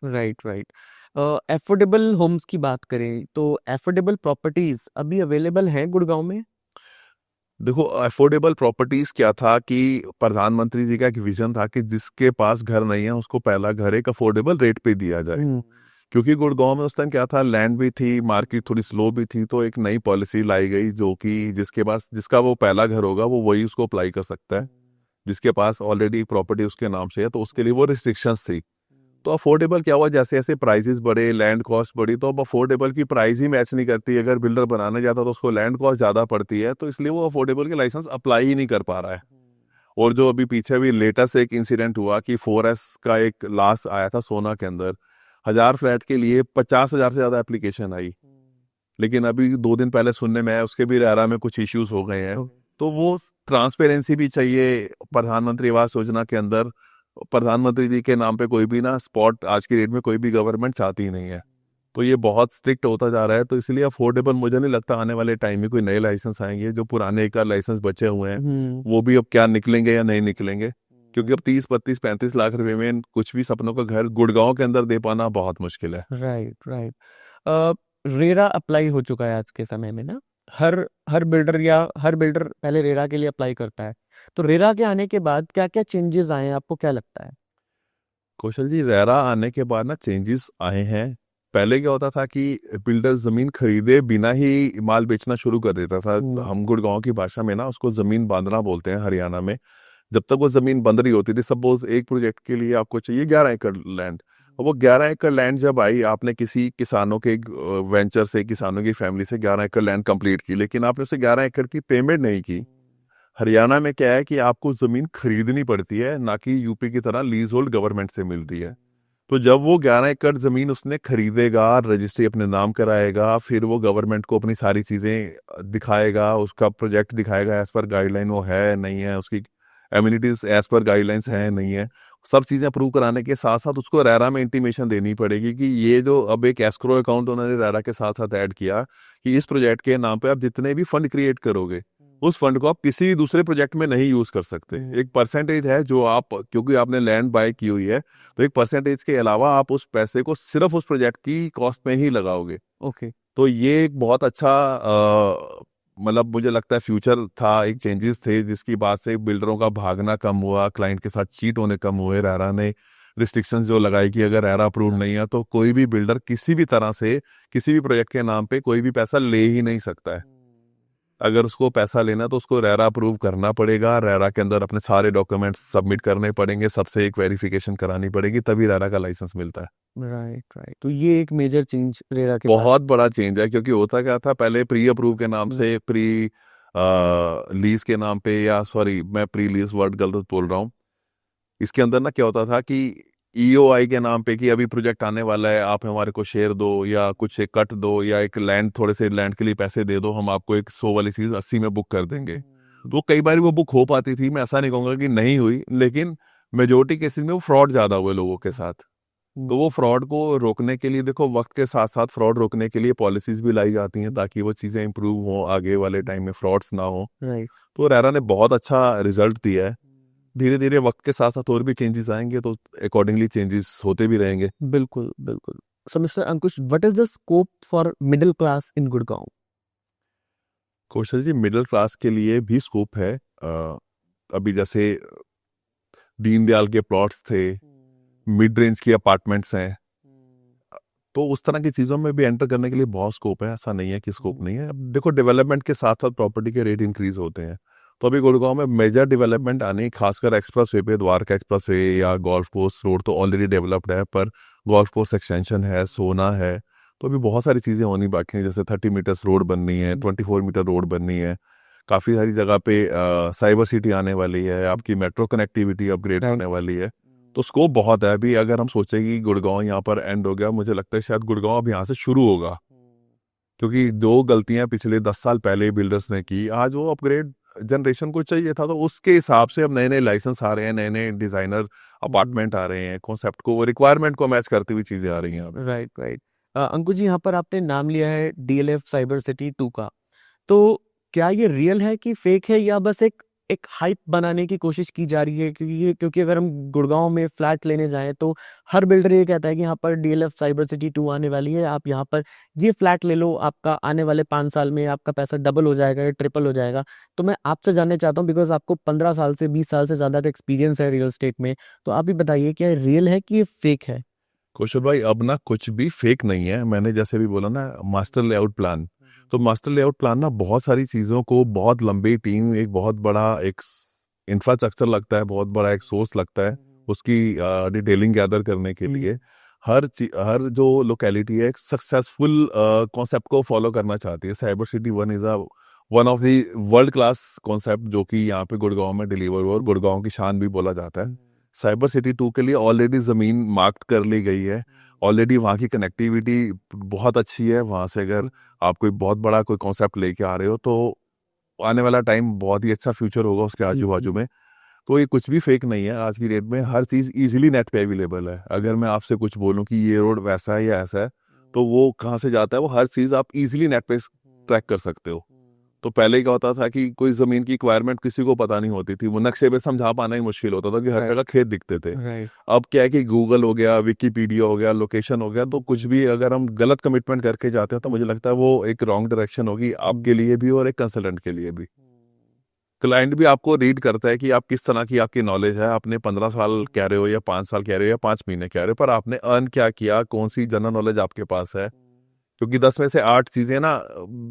Right right. एफोर्डेबल होम्स की बात करें तो एफोर्डेबल प्रॉपर्टीज अभी अवेलेबल हैं गुड़गांव में? देखो अफोर्डेबल प्रॉपर्टीज क्या था कि प्रधानमंत्री जी का एक विजन था कि जिसके पास घर नहीं है उसको पहला घर एक अफोर्डेबल रेट पे दिया जाए। क्योंकि गुड़गांव में उस टाइम क्या था, लैंड भी थी, मार्केट थोड़ी स्लो भी थी, तो एक नई पॉलिसी लाई गई जो कि जिसके पास जिसका वो पहला घर होगा वो वही उसको अप्लाई कर सकता है, जिसके पास ऑलरेडी प्रॉपर्टी उसके नाम से है, तो उसके लिए वो रिस्ट्रिक्शंस थी। तो अफोर्डेबल क्या हुआ, जैसे जैसे प्राइसेस बढ़े, लैंड कॉस्ट बढ़ी, तो अब अफोर्डेबल की प्राइस ही मैच नहीं करती। अगर बिल्डर बनाने जाता तो उसको लैंड कॉस्ट ज़्यादा पड़ती है, तो इसलिए वो अफोर्डेबल के लाइसेंस अप्लाई ही नहीं कर पा रहा है। और जो अभी पीछे भी लेटेस्ट एक इंसिडेंट हुआ कि 4S का एक लाश आया था सोना के अंदर, 1000 फ्लैट के लिए 50,000 से ज़्यादा एप्लीकेशन आई। लेकिन अभी 2 दिन पहले सुनने में आया उसके भी रेरा में कुछ इश्यूज हो गए हैं। तो वो ट्रांसपेरेंसी भी चाहिए प्रधानमंत्री आवास योजना के अंदर। प्रधानमंत्री जी के नाम पे कोई भी ना स्पॉट आज की डेट में कोई भी गवर्नमेंट चाहती ही नहीं है। तो ये बहुत स्ट्रिक्ट होता जा रहा है, तो इसलिए अफोर्डेबल मुझे नहीं लगता आने वाले टाइम में कोई नए लाइसेंस आएंगे। जो पुराने एक लाइसेंस बचे हुए हैं वो भी अब क्या निकलेंगे या नहीं निकलेंगे, क्योंकि अब 30, 32, 35 लाख रुपए में कुछ भी सपनों का घर गुड़गांव के अंदर दे पाना बहुत मुश्किल है। Right right. रेरा अप्लाई हो चुका है आज के समय में ना। हर हर बिल्डर पहले रेरा के लिए अप्लाई करता है। तो रेरा के आने के बाद क्या क्या चेंजेस आए हैं, आपको क्या लगता है? कौशल जी, रेरा आने के बाद ना चेंजेस आए हैं। पहले क्या होता था कि बिल्डर जमीन खरीदे बिना ही माल बेचना शुरू कर देता था। हम गुड़गांव की भाषा में ना उसको जमीन बांधना बोलते हैं हरियाणा में। जब तक वो जमीन बंद रही होती थी, सपोज एक प्रोजेक्ट के लिए आपको चाहिए 11 एकड़ लैंड, और वो 11 एकड़ लैंड जब आई, आपने किसी किसानों के वेंचर से, किसानों की फैमिली से 11 एकड़ लैंड कंप्लीट की, लेकिन आपने उसे 11 एकड़ की पेमेंट नहीं की। हरियाणा में क्या है कि आपको जमीन खरीदनी पड़ती है, ना कि यूपी की तरह लीज होल्ड गवर्नमेंट से मिलती है। तो जब वो 11 एकड़ जमीन उसने खरीदेगा, रजिस्ट्री अपने नाम कराएगा, फिर वो गवर्नमेंट को अपनी सारी चीजें दिखाएगा, उसका प्रोजेक्ट दिखाएगा, एज पर गाइडलाइन वो है नहीं है, उसकी एम्यूनिटीज एज पर गाइडलाइंस है नहीं है, सब चीजें अप्रूव कराने के साथ साथ उसको रेरा में इंटीमेशन देनी पड़ेगी कि ये जो अब एक एस्क्रो अकाउंट उन्होंने रेरा के साथ साथ ऐड किया कि इस प्रोजेक्ट के नाम पे आप जितने भी फंड क्रिएट करोगे उस फंड को आप किसी भी दूसरे प्रोजेक्ट में नहीं यूज कर सकते। एक परसेंटेज है जो आप, क्योंकि आपने लैंड बाय की हुई है, तो एक परसेंटेज के अलावा आप उस पैसे को सिर्फ उस प्रोजेक्ट की कॉस्ट में ही लगाओगे। ओके। तो ये एक बहुत अच्छा मतलब मुझे लगता है फ्यूचर था, एक चेंजेस थे जिसकी बात से बिल्डरों का भागना कम हुआ, क्लाइंट के साथ चीट होने कम हुए। रेरा ने रिस्ट्रिक्शंस जो लगाई कि अगर रेरा अप्रूव नहीं है तो कोई भी बिल्डर किसी भी तरह से किसी भी प्रोजेक्ट के नाम पे कोई भी पैसा ले ही नहीं सकता है। अगर उसको पैसा लेना तो उसको रेरा अप्रूव करना पड़ेगा, रेरा के अंदर अपने सारे डॉक्यूमेंट्स सबमिट करने पड़ेंगे, सबसे एक वेरिफिकेशन करानी पड़ेगी, तभी रेरा का लाइसेंस मिलता है। Right right. तो ये एक मेजर चेंज रेरा के बाद। बहुत बड़ा चेंज है, क्योंकि होता क्या था पहले, प्री अप्रूव के नाम से, प्री लीज के नाम पे, या सॉरी मैं प्री लीज वर्ड गलत बोल रहा हूँ। इसके अंदर ना क्या होता था कि ईओआई के नाम पे कि अभी प्रोजेक्ट आने वाला है, आप हमारे को शेयर दो या कुछ एक कट दो या एक लैंड, थोड़े से लैंड के लिए पैसे दे दो, हम आपको एक 100 वाली चीज 80 में बुक कर देंगे। तो कई बार वो बुक हो पाती थी, मैं ऐसा नहीं कहूंगा कि नहीं हुई, लेकिन मेजोरिटी केसेस में वो फ्रॉड ज्यादा हुए लोगों के साथ। तो वो फ्रॉड को रोकने के लिए, देखो वक्त के साथ साथ फ्रॉड रोकने के लिए पॉलिसीज भी लाई जाती हैं ताकि वो चीजें इंप्रूव हो, आगे वाले टाइम में फ्रॉड्स ना हो। राइट। तो रेरा ने बहुत अच्छा रिजल्ट दिया है। धीरे धीरे वक्त के साथ साथ और भी चेंजेस आएंगे, तो अकॉर्डिंगली चेंजेस होते भी रहेंगे। बिल्कुल बिल्कुल। So mister Ankush, what is the scope for middle class in Gurgaon? Kaushal ji, middle class के लिए भी स्कोप है। अभी जैसे दीनदयाल के प्लॉट्स थे, मिड रेंज की अपार्टमेंट्स हैं, तो उस तरह की चीज़ों में भी एंटर करने के लिए बहुत स्कोप है। ऐसा नहीं है कि स्कोप नहीं है। अब देखो डेवलपमेंट के साथ साथ प्रॉपर्टी के रेट इंक्रीज होते हैं, तो अभी गुड़गांव में मेजर डेवलपमेंट आनी, खासकर एक्सप्रेस वे पे, द्वारका एक्सप्रेस वे या गोल्फ कोर्स रोड तो ऑलरेडी डेवलप्ड है, पर गोल्फ कोर्स एक्सटेंशन है, सोना है, तो अभी बहुत सारी चीज़ें होनी बाकी हैं। जैसे 30 मीटर्स रोड बननी है, 24 मीटर रोड बननी है, काफ़ी सारी जगह पे साइबर सिटी आने वाली है, आपकी मेट्रो कनेक्टिविटी अपग्रेड होने वाली है। तो स्कोप बहुत है। अभी अगर हम सोचें कि गुड़गांव यहाँ पर एंड हो गया, मुझे लगता है शायद गुड़गांव अब यहाँ से शुरू होगा, क्योंकि जो गलतियां पिछले 10 साल पहले बिल्डर्स ने की, आज वो अपग्रेड जनरेशन को चाहिए था, तो उसके हिसाब से अब नए नए लाइसेंस आ रहे हैं, नए नए डिजाइनर अपार्टमेंट आ रहे हैं, कॉन्सेप्ट को, रिक्वायरमेंट को मैच करती हुई चीजें आ रही हैं अब। Right right. अंकुश जी, यहाँ पर आपने नाम लिया है डीएलएफ साइबर सिटी 2 का। तो क्या ये रियल है कि फेक है, या बस एक एक हाइप बनाने की कोशिश की जा रही है, क्योंकि अगर हम गुड़गांव में फ्लैट लेने जाएं तो हर बिल्डर ये कहता है कि यहाँ पर डीएलएफ साइबर सिटी 2 आने वाली है, आप यहाँ पर ये फ्लैट ले लो, आपका आने वाले 5 साल में आपका पैसा डबल हो जाएगा या ट्रिपल हो जाएगा। तो मैं आपसे जानना चाहता हूँ, बिकॉज आपको 15 साल से 20 साल से ज़्यादा का एक्सपीरियंस है रियल एस्टेट में, तो आप ही बताइए क्या रियल है कि ये फेक है? कौशल भाई, अब ना कुछ भी फेक नहीं है। मैंने जैसे भी बोला ना, मास्टर लेआउट प्लान, तो मास्टर लेआउट प्लान ना बहुत सारी चीज़ों को, बहुत लंबी टीम, एक बहुत बड़ा एक इंफ्रास्ट्रक्चर लगता है, बहुत बड़ा एक सोर्स लगता है उसकी डिटेलिंग गैदर करने के लिए। हर जो लोकेलिटी है एक सक्सेसफुल कॉन्सेप्ट को फॉलो करना चाहती है। Cyber city one of the world class concept जो कि यहाँ पे गुड़गांव में डिलीवर हुआ और गुड़गांव की शान भी बोला जाता है। साइबर सिटी 2 के लिए ऑलरेडी ज़मीन मार्क कर ली गई है। ऑलरेडी वहाँ की कनेक्टिविटी बहुत अच्छी है। वहाँ से अगर आप कोई बहुत बड़ा कोई कॉन्सेप्ट लेके आ रहे हो तो आने वाला टाइम बहुत ही अच्छा फ्यूचर होगा उसके आजू बाजू में। तो ये कुछ भी फेक नहीं है। आज की डेट में हर चीज़ इजीली नेट पे अवेलेबल है। अगर मैं आपसे कुछ बोलूँ कि ये रोड वैसा है या ऐसा है, तो वो कहाँ से जाता है, वो हर चीज़ आप इजीली नेट पे ट्रैक कर सकते हो। तो पहले क्या होता था कि कोई जमीन की रिक्वायरमेंट किसी को पता नहीं होती थी, वो नक्शे पे समझा पाना ही मुश्किल होता था कि हर जगह खेत दिखते थे। अब क्या है कि गूगल हो गया, विकीपीडिया हो गया, लोकेशन हो गया, तो कुछ भी अगर हम गलत कमिटमेंट करके जाते हैं तो मुझे लगता है वो एक रॉन्ग डायरेक्शन होगी आपके लिए भी और एक कंसल्टेंट के लिए भी। क्लाइंट भी आपको रीड करता है कि आप किस तरह की आपकी नॉलेज है। आपने 15 साल कह रहे हो या 5 साल कह रहे हो या 5 महीने कह रहे हो, पर आपने अर्न क्या किया, कौन सी जनरल नॉलेज आपके पास है। क्योंकि 10 में से 8 चीजें ना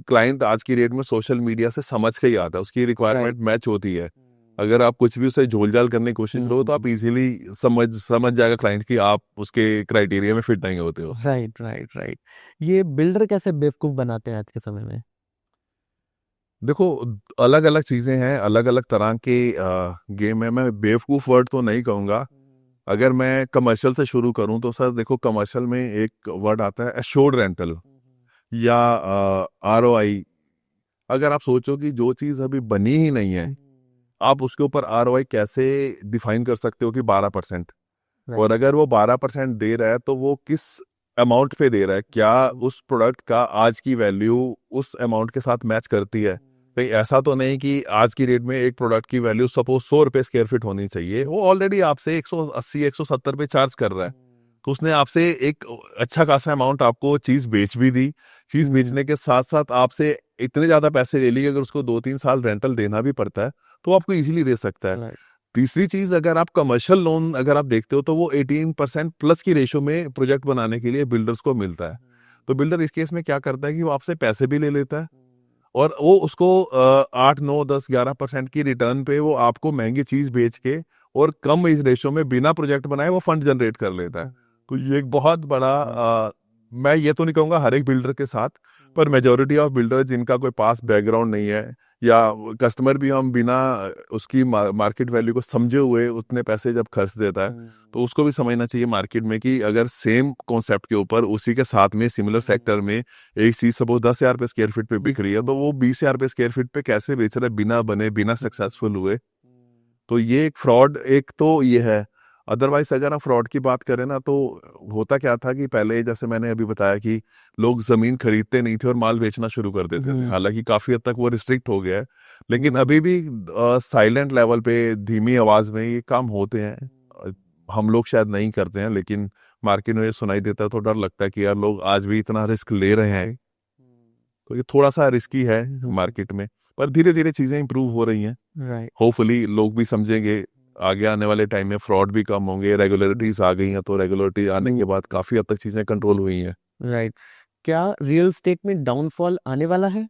क्लाइंट आज की डेट में सोशल मीडिया से समझ के ही आता है, उसकी रिक्वायरमेंट मैच होती है। अगर आप कुछ भी उसे झोल-झाल करने की कोशिश करो तो आप इजीली समझ जाएगा क्लाइंट कि आप उसके क्राइटेरिया में फिट नहीं होते हो। Right, right, right. ये बिल्डर कैसे बेवकूफ बनाते हैं आज के समय में? देखो, अलग अलग चीजें हैं, अलग अलग तरह के गेम है। मैं बेवकूफ वर्ड तो नहीं कहूंगा। अगर मैं कमर्शियल से शुरू करूं तो सर देखो, कमर्शियल में एक वर्ड आता है एश्योर्ड रेंटल या आरओआई। अगर आप सोचो कि जो चीज अभी बनी ही नहीं है, आप उसके ऊपर आरओआई कैसे डिफाइन कर सकते हो कि 12%? और अगर वो 12% दे रहा है तो वो किस अमाउंट पे दे रहा है? क्या उस प्रोडक्ट का आज की वैल्यू उस अमाउंट के साथ मैच करती है? कहीं ऐसा तो नहीं कि आज की डेट में एक प्रोडक्ट की वैल्यू सपोज 100 रुपए स्क्वायर फीट होनी चाहिए, वो ऑलरेडी आपसे 180 170 पे चार्ज कर रहा है। तो उसने आपसे एक अच्छा खासा अमाउंट आपको चीज बेच भी दी। चीज बेचने के साथ साथ आपसे इतने ज्यादा पैसे ले लिए, अगर उसको 2-3 साल रेंटल देना भी पड़ता है तो आपको इजीली दे सकता है। तीसरी चीज, अगर आप कमर्शियल लोन अगर आप देखते हो तो वो 18% प्लस की रेशो में प्रोजेक्ट बनाने के लिए बिल्डर्स को मिलता है। तो बिल्डर इस केस में क्या करता है कि वो आपसे पैसे भी ले लेता है और वो उसको 8, 9, 10, 11% की रिटर्न पे वो आपको महंगी चीज बेच के और कम इस रेशो में बिना प्रोजेक्ट बनाए वो फंड जनरेट कर लेता है। तो ये एक बहुत बड़ा मैं ये तो नहीं कहूंगा हर एक बिल्डर के साथ, पर मेजोरिटी ऑफ बिल्डर जिनका कोई पास बैकग्राउंड नहीं है या कस्टमर भी हम बिना उसकी मार्केट वैल्यू को समझे हुए उतने पैसे जब खर्च देता है, तो उसको भी समझना चाहिए मार्केट में कि अगर सेम कॉन्सेप्ट के ऊपर उसी के साथ में सिमिलर सेक्टर में एक चीज सपोज 10,000 रुपए स्क्वायर फीट पे बिक रही है, तो वो 20,000 रुपए स्क्वायर फीट पे कैसे बेच रहा है बिना बने, बिना सक्सेसफुल हुए। तो ये एक फ्रॉड एक तो ये है। अदरवाइज अगर हम फ्रॉड की बात करें ना, तो होता क्या था कि पहले जैसे मैंने अभी बताया कि लोग जमीन खरीदते नहीं थे और माल बेचना शुरू कर देते थे। हालांकि काफी हद तक वो रिस्ट्रिक्ट हो गया है, लेकिन अभी भी साइलेंट लेवल पे धीमी आवाज में ये काम होते हैं। हम लोग शायद नहीं करते हैं, लेकिन मार्केट में ये सुनाई देता है तो डर लगता है कि यार लोग आज भी इतना रिस्क ले रहे हैं। तो ये थोड़ा सा रिस्की है मार्केट में, पर धीरे धीरे चीजें इंप्रूव हो रही हैं। राइट। होपफुली लोग भी समझेंगे, आगे आने वाले टाइम में फ्रॉड भी कम होंगे, रेगुलरिटीज आ गई हैं, तो रेगुलरिटी आने के बाद काफी हद तक चीजें कंट्रोल हुई हैं। राइट। क्या रियल एस्टेट में डाउनफॉल आने वाला है?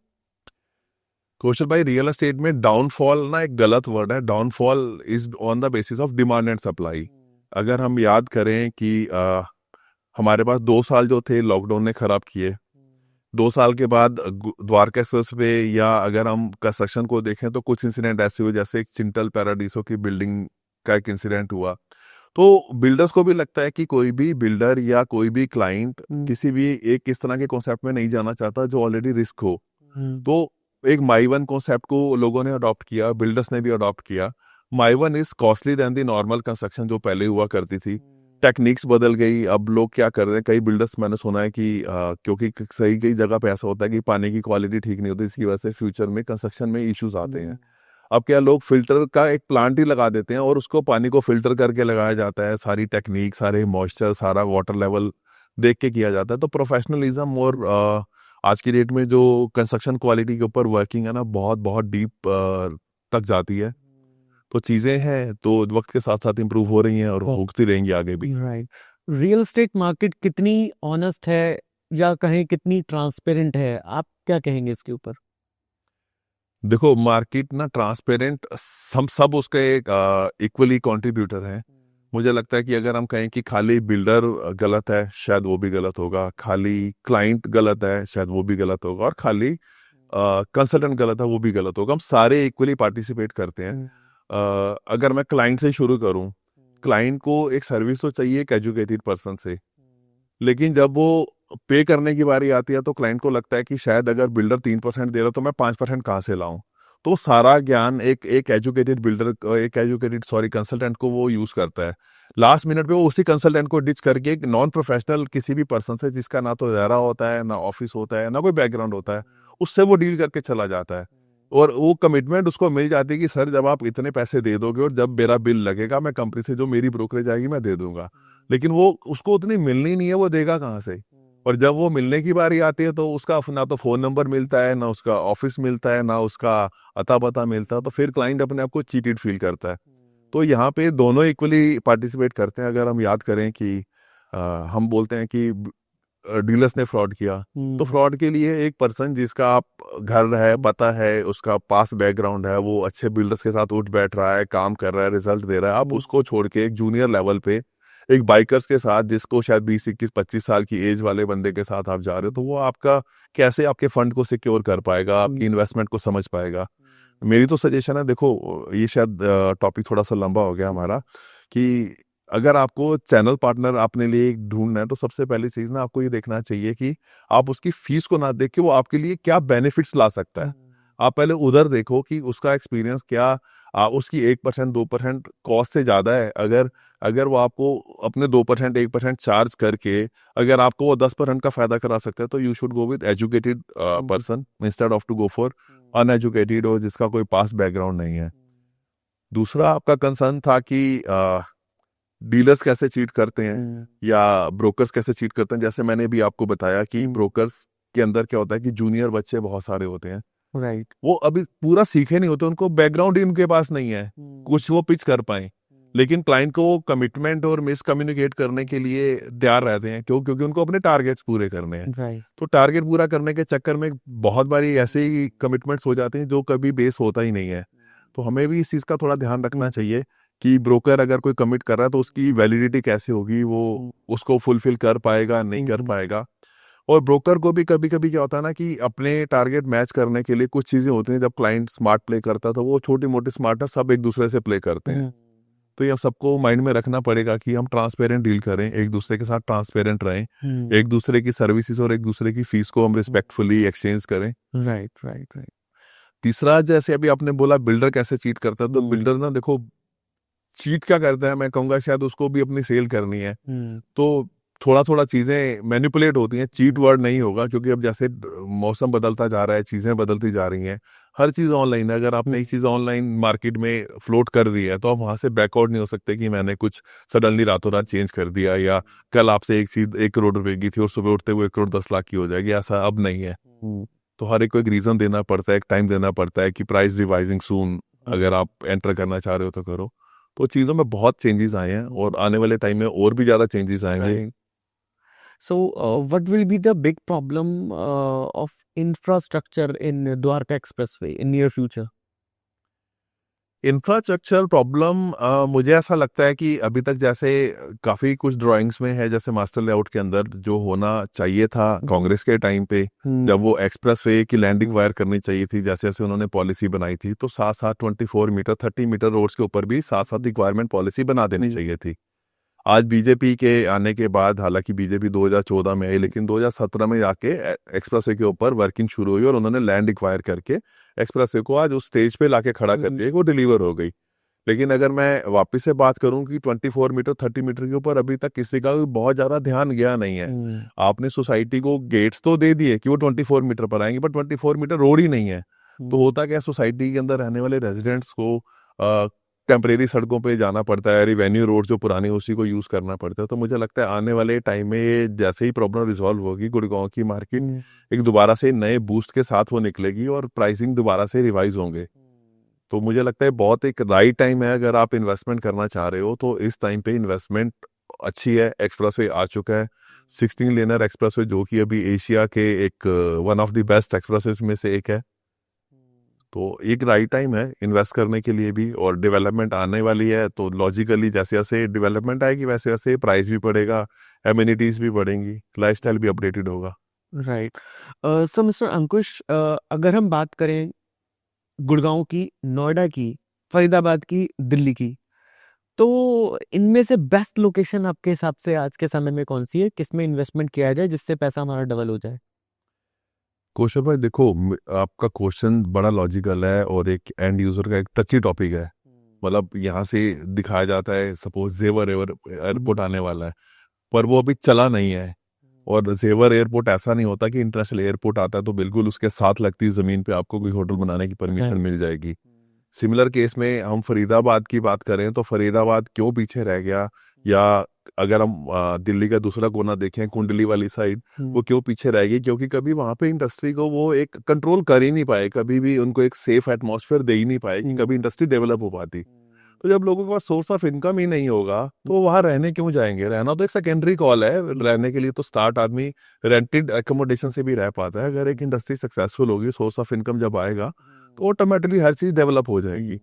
कौशल भाई, रियल एस्टेट में डाउनफॉल ना एक गलत वर्ड है। Downfall is on the basis of demand and supply. अगर हम याद करें कि हमारे पास 2 साल जो थे लॉकडाउन ने खराब किए। 2 साल के बाद द्वारका एक्सप्रेस पे या अगर हम कंस्ट्रक्शन को देखें तो कुछ इंसिडेंट ऐसे हुए, जैसे एक चिंटल पैराडीसो की बिल्डिंग का एक इंसिडेंट हुआ। तो बिल्डर्स को भी लगता है कि कोई भी बिल्डर या कोई भी क्लाइंट किसी भी एक इस तरह के कॉन्सेप्ट में नहीं जाना चाहता जो ऑलरेडी रिस्क हो। तो एक माई वन कॉन्सेप्ट को लोगों ने अडॉप्ट किया, बिल्डर्स ने भी अडॉप्ट किया। My one is costly then the normal construction जो पहले हुआ करती थी। टेक्निक्स बदल गई। अब लोग क्या कर रहे हैं, कई बिल्डर्स मैंने सुना है कि क्योंकि सही कई जगह पे ऐसा होता है कि पानी की क्वालिटी ठीक नहीं होती, इसकी वजह से फ्यूचर में कंस्ट्रक्शन में इश्यूज आते हैं। अब क्या लोग फिल्टर का एक प्लांट ही लगा देते हैं और उसको पानी को फिल्टर करके लगाया जाता है, सारी टेक्निक, सारे मॉइस्चर, सारा वाटर लेवल देख के किया जाता है। तो प्रोफेशनलिज्म और आज की डेट में जो कंस्ट्रक्शन क्वालिटी के ऊपर वर्किंग है ना, बहुत बहुत डीप तक जाती है। तो चीज़ें हैं तो वक्त के साथ साथ इम्प्रूव हो रही हैं और होती रहेंगी आगे भी। राइट। रियल एस्टेट मार्केट कितनी ऑनेस्ट है या कहें कितनी ट्रांसपेरेंट है, आप क्या कहेंगे इसके ऊपर? देखो, मार्केट ना ट्रांसपेरेंट, हम सब उसके एक इक्वली कंट्रीब्यूटर हैं। मुझे लगता है कि अगर हम कहें कि खाली बिल्डर गलत है, शायद वो भी गलत होगा, खाली क्लाइंट गलत है, शायद वो भी गलत होगा, और खाली कंसल्टेंट गलत है, वो भी गलत होगा। हम सारे इक्वली पार्टिसिपेट करते हैं। अगर मैं क्लाइंट से शुरू करूं, क्लाइंट को एक सर्विस तो चाहिए एक एजुकेटेड पर्सन से, लेकिन जब वो पे करने की बारी आती है तो क्लाइंट को लगता है कि शायद अगर बिल्डर 3% दे रहा तो मैं 5% कहाँ से लाऊं। तो सारा ज्ञान एक एजुकेटेड बिल्डर, एक एजुकेटेड कंसल्टेंट को वो यूज करता है। लास्ट मिनट पे वो उसी कंसल्टेंट को डिच करके एक नॉन प्रोफेशनल किसी भी पर्सन से, जिसका ना तो रेरा होता है, ना ऑफिस होता है, ना कोई बैकग्राउंड होता है, उससे वो डील करके चला जाता है। और वो कमिटमेंट उसको मिल जाती है कि सर जब आप इतने पैसे दे दोगे और जब मेरा बिल लगेगा, मैं कंपनी से जो मेरी ब्रोकरेज आएगी मैं दे दूंगा। लेकिन वो उसको उतनी मिलनी नहीं है, वो देगा कहाँ से? और जब वो मिलने की बारी आती है तो उसका ना तो फोन नंबर मिलता है, ना उसका ऑफिस मिलता है, ना उसका अता पता मिलता है, तो फिर क्लाइंट अपने आप को चीटेड फील करता है। तो यहाँ पे दोनों इक्वली पार्टिसिपेट करते हैं। अगर हम याद करें कि हम बोलते हैं कि डीलर्स ने फ्रॉड किया, तो फ्रॉड के लिए एक पर्सन जिसका आप घर है, पता है, उसका पास बैकग्राउंड है, वो अच्छे बिल्डर्स के साथ उठ बैठ रहा है, काम कर रहा है, रिजल्ट दे रहा है, आप उसको छोड़ के एक जूनियर लेवल पे एक बाइकर्स के साथ, जिसको शायद 20 21 25 साल की एज वाले बंदे के साथ आप जा रहे हो, तो वो आपका कैसे आपके फंड को सिक्योर कर पाएगा, आपकी इन्वेस्टमेंट को समझ पाएगा? मेरी तो सजेशन है, देखो ये शायद टॉपिक थोड़ा सा लंबा हो गया हमारा, कि अगर आपको चैनल पार्टनर अपने लिए ढूंढना है तो सबसे पहली चीज ना आपको ये देखना चाहिए कि आप उसकी फीस को ना देख के वो आपके लिए क्या बेनिफिट्स ला सकता है। आप पहले उधर देखो कि उसका एक्सपीरियंस क्या, उसकी 1% 2% कॉस्ट से ज्यादा है। अगर अगर वो आपको अपने 2% 1% चार्ज करके अगर आपको वो 10% का फायदा करा सकता है, तो you should go with educated person instead of to go for uneducated और जिसका कोई पास बैकग्राउंड नहीं है। दूसरा आपका कंसर्न था कि डीलर्स कैसे चीट करते हैं या ब्रोकर्स कैसे चीट करते हैं। जैसे मैंने भी आपको बताया कि ब्रोकर्स के अंदर क्या होता है कि जूनियर बच्चे बहुत सारे होते हैं, राइट। वो अभी पूरा सीखे नहीं होते, उनको बैकग्राउंड ही उनके पास नहीं है कुछ वो पिच कर पाए, लेकिन क्लाइंट को कमिटमेंट और मिस कम्युनिकेट करने के लिए तैयार रहते हैं। क्यों? क्योंकि उनको अपने टारगेट्स पूरे करने हैं। राइट। तो टारगेट पूरा करने के चक्कर में बहुत बारी ऐसे ही कमिटमेंट्स हो जाते हैं जो कभी बेस होता ही नहीं है। तो हमें भी इस चीज़ का थोड़ा ध्यान रखना चाहिए कि ब्रोकर अगर कोई कमिट कर रहा है तो उसकी वैलिडिटी कैसे होगी, वो उसको फुलफिल कर पाएगा नहीं कर पाएगा। और ब्रोकर को भी कभी कभी क्या होता है ना कि अपने टारगेट मैच करने के लिए कुछ चीजें होती हैं, जब क्लाइंट स्मार्ट प्ले करता है तो वो छोटी मोटी स्मार्टनेस सब एक दूसरे से प्ले करते हैं। तो ये सबको माइंड में रखना पड़ेगा कि हम ट्रांसपेरेंट डील करें, एक दूसरे के साथ ट्रांसपेरेंट रहें, एक दूसरे की सर्विसेज और एक दूसरे की फीस को हम रिस्पेक्टफुली एक्सचेंज करें। Right right right. तीसरा, जैसे अभी आपने बोला बिल्डर कैसे चीट करता है, तो बिल्डर ना देखो चीट क्या करता है, मैं कहूंगा शायद उसको भी अपनी सेल करनी है, तो थोड़ा थोड़ा चीजें मैनिपुलेट होती हैं। चीट वर्ड नहीं होगा, क्योंकि अब जैसे मौसम बदलता जा रहा है, चीजें बदलती जा रही हैं, हर चीज ऑनलाइन है। अगर आपने एक चीज ऑनलाइन मार्केट में फ्लोट कर दी है तो आप वहां से बैकआउट नहीं हो सकते कि मैंने कुछ सडनली रातों रात चेंज कर दिया, या कल आपसे एक चीज 1 करोड़ रुपए की थी और सुबह उठते हुए 1 करोड़ 10 लाख की हो जाएगी, ऐसा अब नहीं है। तो हर एक को एक रीजन देना पड़ता है, एक टाइम देना पड़ता है कि प्राइस रिवाइजिंग सून, अगर आप एंटर करना चाह रहे हो तो करो। तो चीजों में बहुत चेंजेस आए हैं और आने वाले टाइम में और भी ज्यादा चेंजेस आएंगे। So, what will be the big problem of infrastructure in Dwarka Expressway in near future? Infrastructure problem, मुझे ऐसा लगता है कि अभी तक जैसे काफी कुछ ड्राइंग्स में है, जैसे मास्टर लेआउट के अंदर जो होना चाहिए था कांग्रेस के टाइम पे, जब वो एक्सप्रेस वे की लैंडिंग वायर करनी चाहिए थी, जैसे जैसे उन्होंने पॉलिसी बनाई थी, तो साथ साथ 24 मीटर 30 मीटर रोड्स के ऊपर भी साथ साथ रिक्वायरमेंट पॉलिसी बना देनी चाहिए थी। आज बीजेपी के आने के बाद, हालांकि बीजेपी 2014 में आई, लेकिन 2017 में जाके एक्सप्रेसवे के ऊपर वर्किंग शुरू हुई और उन्होंने लैंड एक्वायर करके एक्सप्रेसवे को आज उस स्टेज पे लाके खड़ा कर दिया, वो डिलीवर हो गई। लेकिन अगर मैं वापस से बात करूं कि 24 मीटर 30 मीटर के ऊपर अभी तक किसी का बहुत ज्यादा ध्यान गया नहीं है। आपने सोसाइटी को गेट्स तो दे दिए कि वो 24 मीटर पर आएंगे, पर 24 मीटर रोड ही नहीं है। तो होता क्या, सोसाइटी के अंदर रहने वाले रेजिडेंट्स को टेम्परेरी सड़कों पे जाना पड़ता है, रिवेन्यू रोड जो पुरानी उसी को यूज करना पड़ता है। तो मुझे लगता है आने वाले टाइम में ये जैसे ही प्रॉब्लम रिजॉल्व होगी, गुड़गांव की मार्केट एक दोबारा से नए बूस्ट के साथ वो निकलेगी और प्राइसिंग दोबारा से रिवाइज होंगे। तो मुझे लगता है बहुत एक राइट टाइम है, अगर आप इन्वेस्टमेंट करना चाह रहे हो तो इस टाइम पे इन्वेस्टमेंट अच्छी है। एक्सप्रेसवे आ चुका है, 16 लेनर एक्सप्रेसवे, जो कि अभी एशिया के एक one of the best expressway में से एक है। तो एक राइट टाइम है इन्वेस्ट करने के लिए भी, और डेवलपमेंट आने वाली है तो लॉजिकली जैसे जैसे डेवलपमेंट आएगी वैसे वैसे प्राइस भी बढ़ेगा, एमिनिटीज भी बढ़ेंगी, लाइफस्टाइल भी अपडेटेड होगा। राइट। सो मिस्टर अंकुश, अगर हम बात करें गुड़गांव की, नोएडा की, फरीदाबाद की, दिल्ली की, तो इनमें से बेस्ट लोकेशन आपके हिसाब से आज के समय में कौन सी है? किसमें इन्वेस्टमेंट किया जाए जिससे पैसा हमारा डबल हो जाए? कौशल भाई देखो, आपका क्वेश्चन बड़ा लॉजिकल है और एक एंड यूजर का एक टची टॉपिक है। मतलब यहाँ से दिखाया जाता है सपोज जेवर एयरपोर्ट आने वाला है, पर वो अभी चला नहीं है। और जेवर एयरपोर्ट ऐसा नहीं होता कि इंटरनेशनल एयरपोर्ट आता है तो बिल्कुल उसके साथ लगती जमीन पे आपको कोई होटल बनाने की परमिशन Right. मिल जाएगी। सिमिलर केस में हम फरीदाबाद की बात करें तो फरीदाबाद क्यों पीछे रह गया, या अगर हम दिल्ली का दूसरा कोना देखें, कुंडली वाली साइड, वो क्यों पीछे रह गई? क्योंकि कभी वहां पे इंडस्ट्री को वो एक कंट्रोल कर ही नहीं पाए, कभी भी उनको एक सेफ एटमॉस्फेयर दे ही नहीं पाए कि कभी इंडस्ट्री डेवलप हो पाती। तो जब लोगों के पास सोर्स ऑफ इनकम ही नहीं होगा तो वहां रहने क्यों जाएंगे? रहना तो एक सेकेंडरी कॉल है, रहने के लिए तो स्टार्ट आदमी रेंटेड एकोमोडेशन से भी रह पाता है। अगर एक इंडस्ट्री सक्सेसफुल होगी, सोर्स ऑफ इनकम जब आएगा तो ऑटोमेटिकली हर चीज डेवलप हो जाएगी।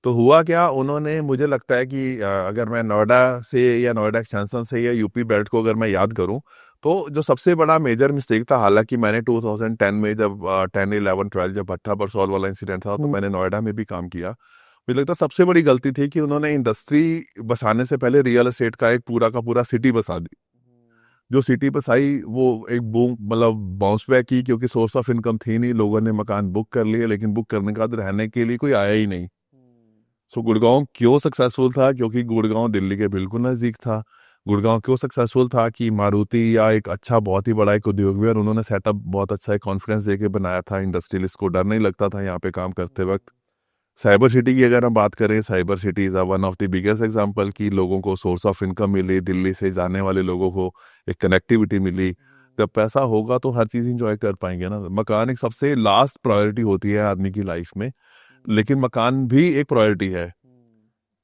तो हुआ क्या, उन्होंने, मुझे लगता है कि अगर मैं नोएडा से या नोएडा एक्सटेंशन से या यूपी बेल्ट को अगर मैं याद करूं, तो जो सबसे बड़ा मेजर मिस्टेक था, हालांकि मैंने 2010 में जब 10, 11, 12 जब भट्टा बरसौल वाला इंसिडेंट था तो मैंने नोएडा में भी काम किया। मुझे लगता है सबसे बड़ी गलती थी कि उन्होंने इंडस्ट्री बसाने से पहले रियल एस्टेट का एक पूरा का पूरा सिटी बसा दी। जो सिटी बसाई वो एक बूम, मतलब बाउंस बैक की, क्योंकि सोर्स ऑफ इनकम थी नहीं, लोगों ने मकान बुक कर लिए, लेकिन बुक करने के बाद रहने के लिए कोई आया ही नहीं। सो गुड़गांव क्यों सक्सेसफुल था? क्योंकि गुड़गांव दिल्ली के बिल्कुल नज़दीक था। गुड़गांव क्यों सक्सेसफुल था कि मारुति या एक अच्छा बहुत ही बड़ा एक उद्योग भी, और उन्होंने सेटअप बहुत अच्छा कॉन्फिडेंस देके बनाया था, इंडस्ट्रियलिस्ट को डर नहीं लगता था यहाँ पे काम करते वक्त। साइबर सिटी की अगर हम बात करें, cyber city is one of the biggest example कि लोगों को सोर्स ऑफ इनकम मिली, दिल्ली से जाने वाले लोगों को एक कनेक्टिविटी मिली। जब पैसा होगा तो हर चीज़ इंजॉय कर पाएंगे ना। मकान एक सबसे लास्ट प्रायोरिटी होती है आदमी की लाइफ में, लेकिन मकान भी एक प्रायोरिटी है।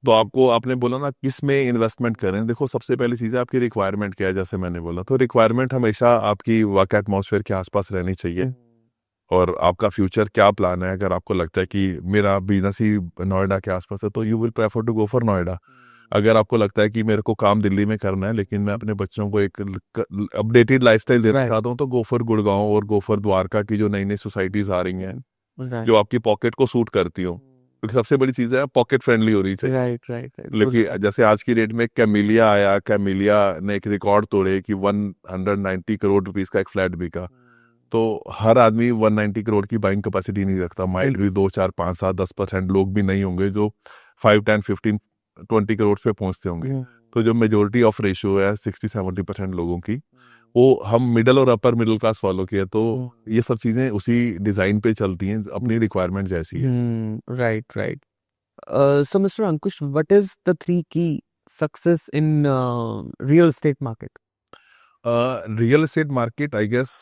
तो आपको, आपने बोला ना किस में इन्वेस्टमेंट करें, देखो सबसे पहली चीज़ है आपकी रिक्वायरमेंट क्या है। जैसे मैंने बोला, तो रिक्वायरमेंट हमेशा आपकी वर्क एटमॉस्फेयर के आसपास रहनी चाहिए, और आपका फ्यूचर क्या प्लान है। अगर आपको लगता है कि मेरा बिजनेस ही नोएडा के आसपास है तो you will prefer to go for Noida. अगर आपको लगता है कि मेरे को काम दिल्ली में करना है लेकिन मैं अपने बच्चों को एक अपडेटेड लाइफस्टाइल देना Right. चाहता हूँ, तो गो फॉर गुड़गांव और गो फॉर द्वारका की जो नई नई सोसाइटीज आ रही हैं, Right. जो आपकी पॉकेट को सूट करती हो। क्योंकि सबसे बड़ी चीज़ है पॉकेट फ्रेंडली हो रही चाहिए। Right. Right. Right. लेकिन जैसे आज की डेट में कैमिलिया आया, कैमिलिया ने एक रिकॉर्ड तोड़े कि 190 करोड़ रुपीस का एक फ्लैट बिका। तो हर आदमी 190 करोड़ की बाइंग कैपेसिटी नहीं रखता, माइट भी 2, 4, 5, 7, 10% लोग भी नहीं होंगे जो 5, 10, 15, 20 करोड़ पे पहुंचते होंगे। तो जो मेजोरिटी ऑफ रेशियो है 60-70% लोगों की, वो हम मिडिल और अपर मिडिल क्लास फॉलो किए। तो ये सब चीजें उसी डिजाइन पे चलती हैं, अपनी रिक्वायरमेंट जैसी है। Right. Right. So, Mr. Ankush, what is the 3 key success in real estate market? Real estate market, I guess,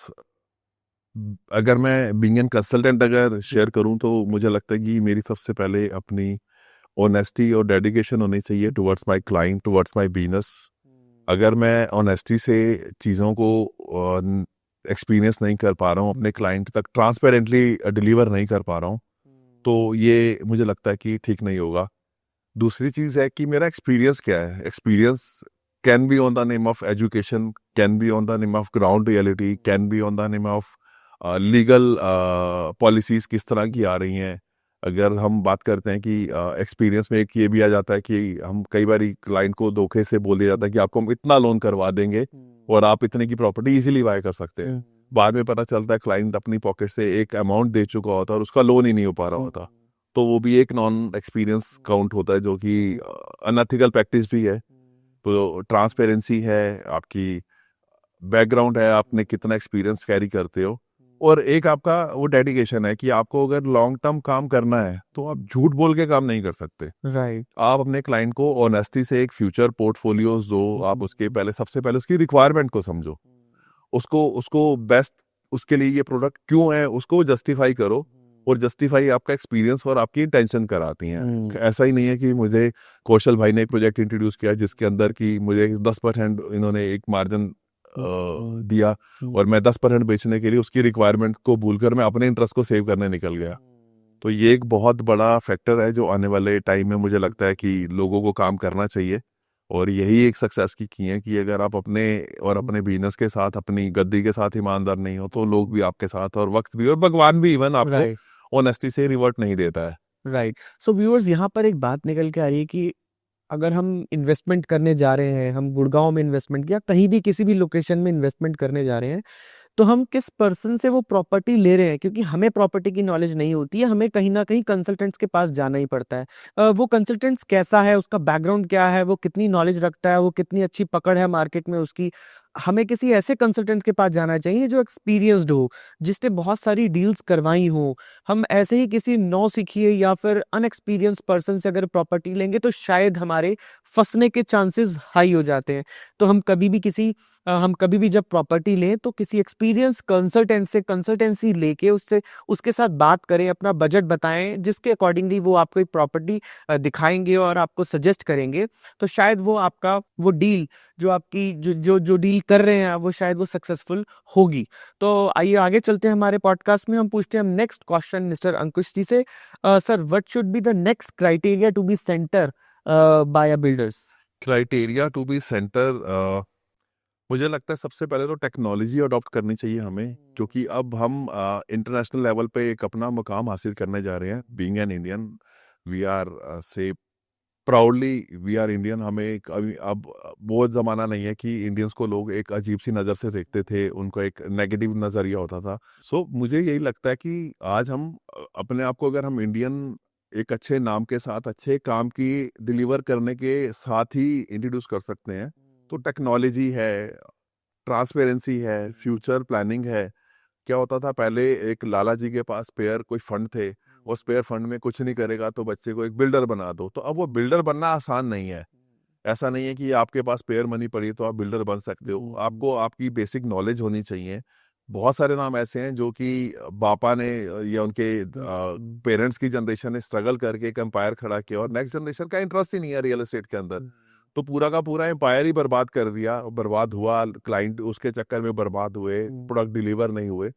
अगर मैं बीइंग एन कंसल्टेंट अगर शेयर करूं तो मुझे लगता है कि मेरी सबसे पहले अपनी ऑनेस्टी और डेडिकेशन होनी चाहिए towards my client, towards my business. अगर मैं ऑनेस्टी से चीज़ों को एक्सपीरियंस नहीं कर पा रहा हूँ, अपने क्लाइंट तक ट्रांसपेरेंटली डिलीवर नहीं कर पा रहा हूँ, तो ये मुझे लगता है कि ठीक नहीं होगा। दूसरी चीज़ है कि मेरा एक्सपीरियंस क्या है। Experience can be on the name of education, can be on the name of ground reality, can be on the name of legal policies किस तरह की आ रही हैं। अगर हम बात करते हैं कि एक्सपीरियंस में एक ये भी आ जाता है कि हम कई बार क्लाइंट को धोखे से बोल दिया जाता है कि आपको हम इतना लोन करवा देंगे और आप इतने की प्रॉपर्टी इजीली बाय कर सकते हैं। बाद में पता चलता है क्लाइंट अपनी पॉकेट से एक अमाउंट दे चुका होता है और उसका लोन ही नहीं हो पा रहा होता। तो वो भी एक नॉन एक्सपीरियंस काउंट होता है, जो कि अनएथिकल प्रैक्टिस भी है। तो ट्रांसपेरेंसी है, आपकी बैकग्राउंड है, आपने कितना एक्सपीरियंस कैरी करते हो, और एक आपका वो डेडिकेशन है कि आपको अगर लॉन्ग टर्म काम करना है तो आप झूठ बोल के काम नहीं कर सकते। राइट। आप अपने क्लाइंट को ऑनेस्टी से एक फ्यूचर पोर्टफोलियोज दो। आप उसके पहले, सबसे पहले उसकी रिक्वायरमेंट को समझो, उसको उसको बेस्ट, उसके लिए ये प्रोडक्ट क्यों है उसको जस्टिफाई करो। और जस्टिफाई आपका एक्सपीरियंस और आपकी इंटेंशन कराती हैं। ऐसा ही नहीं है कि मुझे कौशल भाई ने एक प्रोजेक्ट इंट्रोड्यूस किया जिसके अंदर की मुझे 10% इन्होंने एक मार्जिन दिया और मैं 10% बेचने के लिए उसकी रिक्वायरमेंट को भूलकर मैं अपने इंटरेस्ट को सेव करने निकल गया। तो ये एक बहुत बड़ा फैक्टर है जो आने वाले टाइम में मुझे लगता है कि लोगों को काम करना चाहिए। और यही एक सक्सेस की है कि अगर आप अपने और अपने बिजनेस के साथ, अपनी गद्दी के साथ ईमानदार नहीं हो तो लोग भी आपके साथ, और वक्त भी, और भगवान भी इवन आपको राइट। ऑनेस्टी से रिवर्ट नहीं देता है। राइट। सो व्यूअर्स, यहाँ पर एक बात निकल के आ रही है कि अगर हम इन्वेस्टमेंट करने जा रहे हैं, हम गुड़गांव में इन्वेस्टमेंट या कहीं भी किसी भी लोकेशन में इन्वेस्टमेंट करने जा रहे हैं, तो हम किस पर्सन से वो प्रॉपर्टी ले रहे हैं, क्योंकि हमें प्रॉपर्टी की नॉलेज नहीं होती है, हमें कहीं ना कहीं कंसल्टेंट्स के पास जाना ही पड़ता है। वो कंसल्टेंट्स कैसा है, उसका बैकग्राउंड क्या है, वो कितनी नॉलेज रखता है, वो कितनी अच्छी पकड़ है मार्केट में उसकी। हमें किसी ऐसे कंसल्टेंट्स के पास जाना चाहिए जो एक्सपीरियंस्ड हो, जिसने बहुत सारी डील्स करवाई हो। हम ऐसे ही किसी नौसिखिए या फिर अनएक्सपीरियंस पर्सन से अगर प्रॉपर्टी लेंगे तो शायद हमारे फंसने के चांसेस हाई हो जाते हैं। तो हम कभी भी जब प्रॉपर्टी लें तो किसी एक्सपीरियंस कंसल्टेंट से कंसल्टेंसी लेके उससे उसके साथ बात करें, अपना बजट बताएं, जिसके अकॉर्डिंगली वो आपको एक प्रॉपर्टी दिखाएंगे और आपको सजेस्ट करेंगे। तो शायद वो आपका वो डील जो आपकी जो जो जो डील कर रहे हैं वो शायद वो सक्सेसफुल होगी। तो आइए आगे चलते हैं हमारे पॉडकास्ट में। हम पूछते हैं next question mister Ankush ji से। Sir, what should be the next criteria to be centre by a builders? Criteria to be centre, मुझे लगता है सबसे पहले तो टेक्नोलॉजी अडॉप्ट करनी चाहिए हमें, क्योंकि अब हम इंटरनेशनल लेवल पे एक अपना मुकाम हासिल करने जा रहे हैं। Being an Indian, we are say proudly we are Indian. हमें अब वो ज़माना नहीं है कि इंडियंस को लोग एक अजीब सी नज़र से देखते थे, उनको एक नेगेटिव नज़रिया होता था। सो मुझे यही लगता है कि आज हम अपने आप को, अगर हम इंडियन एक अच्छे नाम के साथ अच्छे काम की डिलीवर करने के साथ ही इंट्रोड्यूस कर सकते हैं। तो टेक्नोलॉजी है, ट्रांसपेरेंसी है, फ्यूचर प्लानिंग है। क्या होता था पहले, एक लाला जी के पास स्पेयर कोई फंड थे, वो स्पेयर फंड में कुछ नहीं करेगा तो बच्चे को एक बिल्डर बना दो। तो अब वो बिल्डर बनना आसान नहीं है। ऐसा नहीं है कि आपके पास स्पेयर मनी पड़ी है तो आप बिल्डर बन सकते हो। आपको आपकी बेसिक नॉलेज होनी चाहिए। बहुत सारे नाम ऐसे हैं जो कि बापा ने या उनके पेरेंट्स की जनरेशन ने स्ट्रगल करके एक एम्पायर खड़ा किया, और नेक्स्ट जनरेशन का इंटरेस्ट ही नहीं है रियल एस्टेट के अंदर। तो पूरा का पूरा एम्पायर ही बर्बाद कर दिया, बर्बाद हुआ, क्लाइंट उसके चक्कर में बर्बाद हुए, प्रोडक्ट डिलीवर नहीं हुए।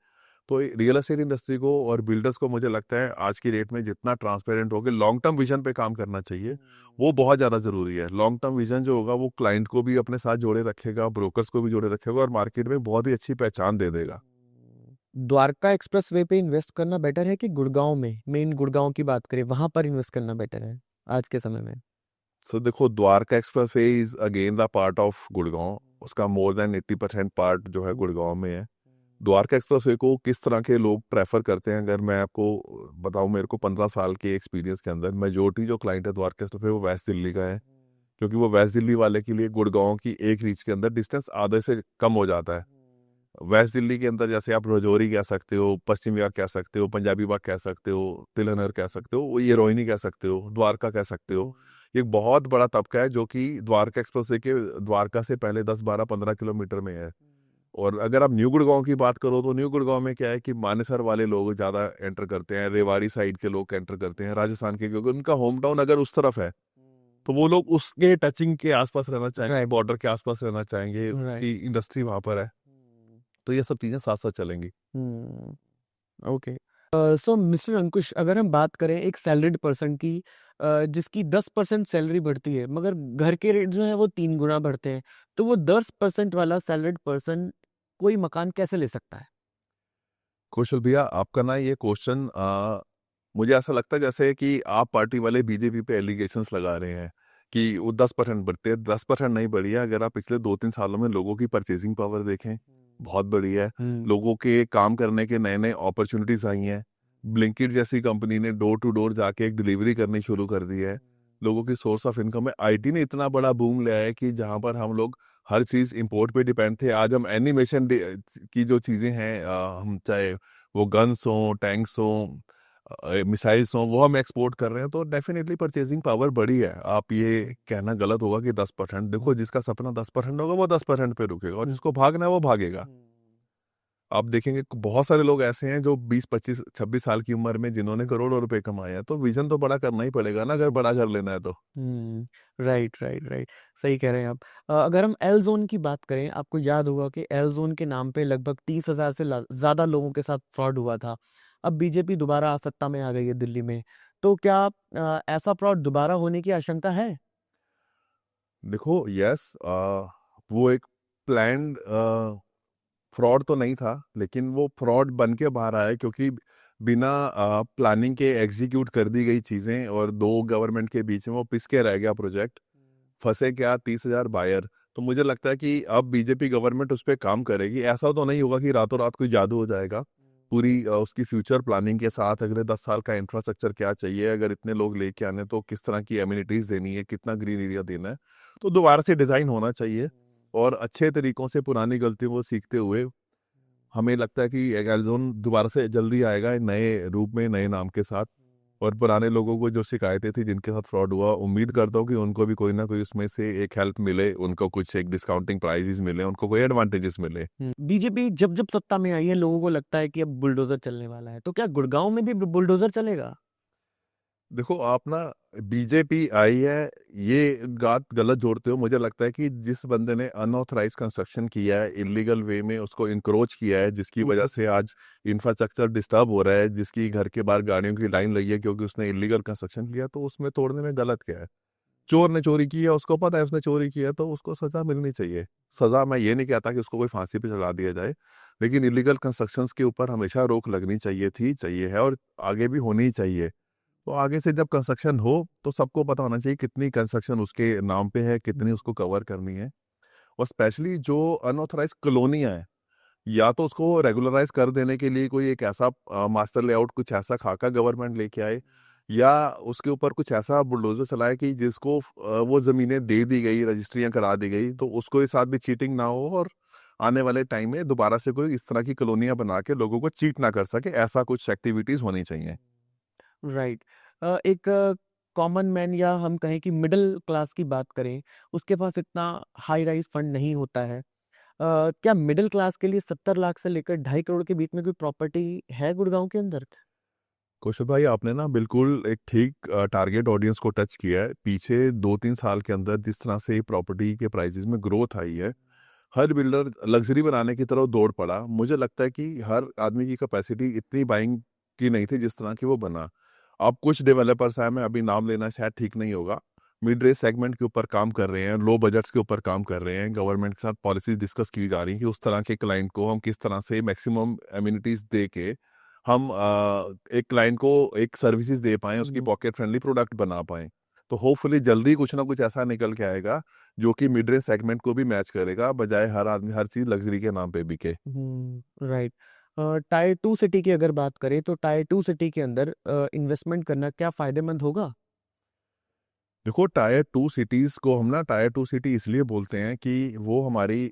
तो रियल एस्टेट इंडस्ट्री को और बिल्डर्स को मुझे लगता है आज की डेट में जितना ट्रांसपेरेंट होकर लॉन्ग टर्म विजन पे काम करना चाहिए, वो बहुत ज़्यादा ज़रूरी है। लॉन्ग टर्म विजन जो होगा वो क्लाइंट को भी अपने साथ जोड़े रखेगा, ब्रोकर्स को भी जोड़े रखेगा, और मार्केट में बहुत ही अच्छी पहचान दे देगा। द्वारका एक्सप्रेस वे पे इन्वेस्ट करना बेटर है कि गुड़गांव में, मेन गुड़गांव की बात करें, वहां पर इन्वेस्ट करना बेटर है आज के समय में? सो देखो, Dwarka express way is again the part of Gurgaon. उसका मोर देन 80% पार्ट जो है गुड़गांव में है। द्वारका एक्सप्रेस वे को किस तरह के लोग प्रेफर करते हैं, अगर मैं आपको बताऊं, मेरे को 15 साल के एक्सपीरियंस के अंदर मेजोरिटी जो क्लाइंट है द्वारका एक्सप्रेस वे वो वेस्ट दिल्ली का है। क्योंकि वो वेस्ट दिल्ली वाले के लिए गुड़गांव की एक रीच के अंदर डिस्टेंस आधे से कम हो जाता है। वेस्ट दिल्ली के अंदर जैसे आप रजौरी कह सकते हो, पश्चिम विहार कह सकते हो, पंजाबी बाग कह सकते हो, तिलनर कह सकते हो, ये रोहिणी कह सकते हो, द्वारका कह सकते हो। ये एक बहुत बड़ा तबका है जो कि द्वारका एक्सप्रेस वे के द्वारका से पहले 10, 12, 15 किलोमीटर में है। और अगर आप न्यू गुड़गांव की बात करो तो न्यू गुड़गांव में क्या है कि मानेसर वाले लोग ज़्यादा एंटर करते हैं, रेवाड़ी साइड के लोग एंटर करते हैं, राजस्थान के, क्योंकि उनका होम टाउन अगर उस तरफ है तो वो लोग उसके टचिंग के आसपास रहना चाहेंगे, राइट। बॉर्डर के आसपास रहना चाहेंगे, राइट। कि इंडस्ट्री वहां पर है। तो ये सब चीजें साथ साथ चलेंगी। ओके। सो मिस्टर अंकुश, अगर हम बात करें एक सैलरीड पर्सन की, जिसकी 10% सैलरी बढ़ती है मगर घर के रेट जो है वो 3 गुना बढ़ते हैं, तो वो 10% वाला सैलरीड पर्सन कोई मकान कैसे ले सकता है? कौशल भैया, आपका ना ये क्वेश्चन, मुझे ऐसा लगता है जैसे कि आप पार्टी वाले बीजेपी पे एलिगेशंस लगा रहे हैं कि वो 10% बढ़ते हैं। 10% नहीं बढ़ी है। अगर आप पिछले 2-3 सालों में लोगों की परचेजिंग पावर देखें, बहुत बढ़ी है। लोगों के काम करने के नए नए अपॉर्चुनिटीज आई हैं। ब्लिंकिट जैसी कंपनी ने डोर टू डोर जाके एक डिलीवरी करनी शुरू कर दी है। लोगों की सोर्स ऑफ इनकम में आईटी ने इतना बड़ा बूम लिया है कि जहां पर हम लोग हर चीज़ इंपोर्ट पे डिपेंड थे। आज हम एनिमेशन की जो चीज़ें हैं, हम चाहे वो गन्स हों, टैंक्स हों, मिसाइल्स हों, वो हम एक्सपोर्ट कर रहे हैं, तो डेफिनेटली परचेजिंग पावर बढ़ी है। आप ये कहना गलत होगा कि 10%। देखो, जिसका सपना 10% होगा वो 10% पे रुकेगा, और जिसको भागना है वो भागेगा। आप देखेंगे कि बहुत सारे लोग ऐसे हैं जो 20 25 26 साल की उम्र में जिन्होंने करोड़ों रुपए कमाए हैं। तो विजन तो बड़ा करना ही पड़ेगा ना, अगर बड़ा कर लेना है तो। राइट राइट राइट, सही कह रहे हैं आप। अगर हम एल जोन की बात करें, आपको याद होगा कि एल जोन के नाम पे लगभग 30,000 से ज्यादा लोगों के साथ फ्रॉड हुआ था। अब बीजेपी दोबारा सत्ता में आ गई है दिल्ली में, तो क्या ऐसा फ्रॉड दोबारा होने की आशंका है? देखो, यस, वो एक प्लान्ड फ्रॉड तो नहीं था, लेकिन वो फ्रॉड बन के बाहर आया क्योंकि बिना प्लानिंग के एग्जीक्यूट कर दी गई चीज़ें, और दो गवर्नमेंट के बीच में वो पिस के रह गया प्रोजेक्ट। फंसे क्या 30,000 बायर। तो मुझे लगता है कि अब बीजेपी गवर्नमेंट उस पर काम करेगी। ऐसा तो नहीं होगा कि रातों रात कोई जादू हो जाएगा। पूरी उसकी फ्यूचर प्लानिंग के साथ अगले 10 साल का इंफ्रास्ट्रक्चर क्या चाहिए, अगर इतने लोग लेके आने तो किस तरह की एम्यूनिटीज देनी है, कितना ग्रीन एरिया देना है, तो दोबारा से डिजाइन होना चाहिए। और अच्छे तरीकों से पुरानी गलतियों को सीखते हुए हमें लगता है कि एगाजोन दोबारा से जल्दी आएगा, नए रूप में, नए नाम के साथ। और पुराने लोगों को जो शिकायतें थी जिनके साथ फ्रॉड हुआ, उम्मीद करता हूँ कि उनको भी कोई ना कोई उसमें से एक हेल्प मिले, उनको कुछ एक डिस्काउंटिंग प्राइसेस मिले, उनको कोई एडवांटेजेस मिले। बीजेपी जब जब सत्ता में आई है, लोगों को लगता है कि अब बुलडोजर चलने वाला है, तो क्या गुड़गांव में भी बुलडोजर चलेगा? देखो, आप ना, बीजेपी आई है ये बात गलत जोड़ते हो। मुझे लगता है कि जिस बंदे ने अनऑथराइज कंस्ट्रक्शन किया है, इलीगल वे में उसको इंक्रोच किया है, जिसकी वजह से आज इंफ्रास्ट्रक्चर डिस्टर्ब हो रहा है, जिसकी घर के बाहर गाड़ियों की लाइन लगी है क्योंकि उसने इलीगल कंस्ट्रक्शन किया, तो उसमें तोड़ने में गलत क्या है? चोर ने चोरी की है, उसको पता है उसने चोरी किया, तो उसको सजा मिलनी चाहिए। सजा, मैं ये नहीं कहता कि उसको कोई फांसी पे चढ़ा दिया जाए, लेकिन इलीगल कंस्ट्रक्शंस के ऊपर हमेशा रोक लगनी चाहिए थी, चाहिए है, और आगे भी होनी ही चाहिए। तो आगे से जब कंस्ट्रक्शन हो तो सबको पता होना चाहिए कितनी कंस्ट्रक्शन उसके नाम पे है, कितनी उसको कवर करनी है। और स्पेशली जो अनऑथराइज कॉलोनियां हैं, या तो उसको रेगुलराइज कर देने के लिए कोई एक ऐसा मास्टर लेआउट, कुछ ऐसा खाका गवर्नमेंट लेके आए, या उसके ऊपर कुछ ऐसा बुलडोजर चलाए कि जिसको वो जमीनें दे दी गई, रजिस्ट्रियां करा दी गई, तो उसको इस साथ भी चीटिंग ना हो, और आने वाले टाइम में दोबारा से कोई इस तरह की कॉलोनियां बना के लोगों को चीट ना कर सके। ऐसा कुछ एक्टिविटीज होनी चाहिए। राइट। एक कॉमन मैन, या हम कहें कि मिडिल क्लास की बात करें, उसके पास इतना हाई राइज फंड नहीं होता है। क्या मिडिल क्लास के लिए 70 लाख से लेकर 2.5 करोड़ के बीच में कोई प्रॉपर्टी है गुड़गांव के अंदर? कौशल भाई, आपने ना बिल्कुल एक ठीक टारगेट ऑडियंस को टच किया है। पीछे 2 3 साल के अंदर जिस तरह से प्रॉपर्टी के प्राइसेस में ग्रोथ आई है, हर बिल्डर लग्जरी बनाने की तरफ दौड़ पड़ा। मुझे लगता है कि हर आदमी की कैपेसिटी इतनी बाइंग की नहीं थी जिस तरह की वो बना। अब कुछ डेवलपर्स हैं, मैं अभी नाम लेना शायद ठीक नहीं होगा, मिड रेंज सेगमेंट के ऊपर काम कर रहे हैं, लो बजट्स के ऊपर काम कर रहे हैं। गवर्नमेंट के साथ पॉलिसीज डिस्कस की जा रही हैं कि उस तरह के क्लाइंट को हम किस तरह से मैक्सिमम एम्यूनिटीज दे के हम एक क्लाइंट को एक सर्विसेज दे पाएं, उसकी पॉकेट फ्रेंडली प्रोडक्ट बना पाएं। तो होपफुली जल्दी कुछ ना कुछ ऐसा निकल के आएगा जो कि मिड रेंज सेगमेंट को भी मैच करेगा, बजाय हर आदमी हर चीज लग्जरी के नाम पे बिके। राइट। टायर 2 सिटी की अगर बात करें, तो टायर 2 सिटी के अंदर इन्वेस्टमेंट करना क्या फायदेमंद होगा? देखो, टायर 2 सिटीज को हम ना टायर 2 सिटी इसलिए बोलते हैं कि वो हमारी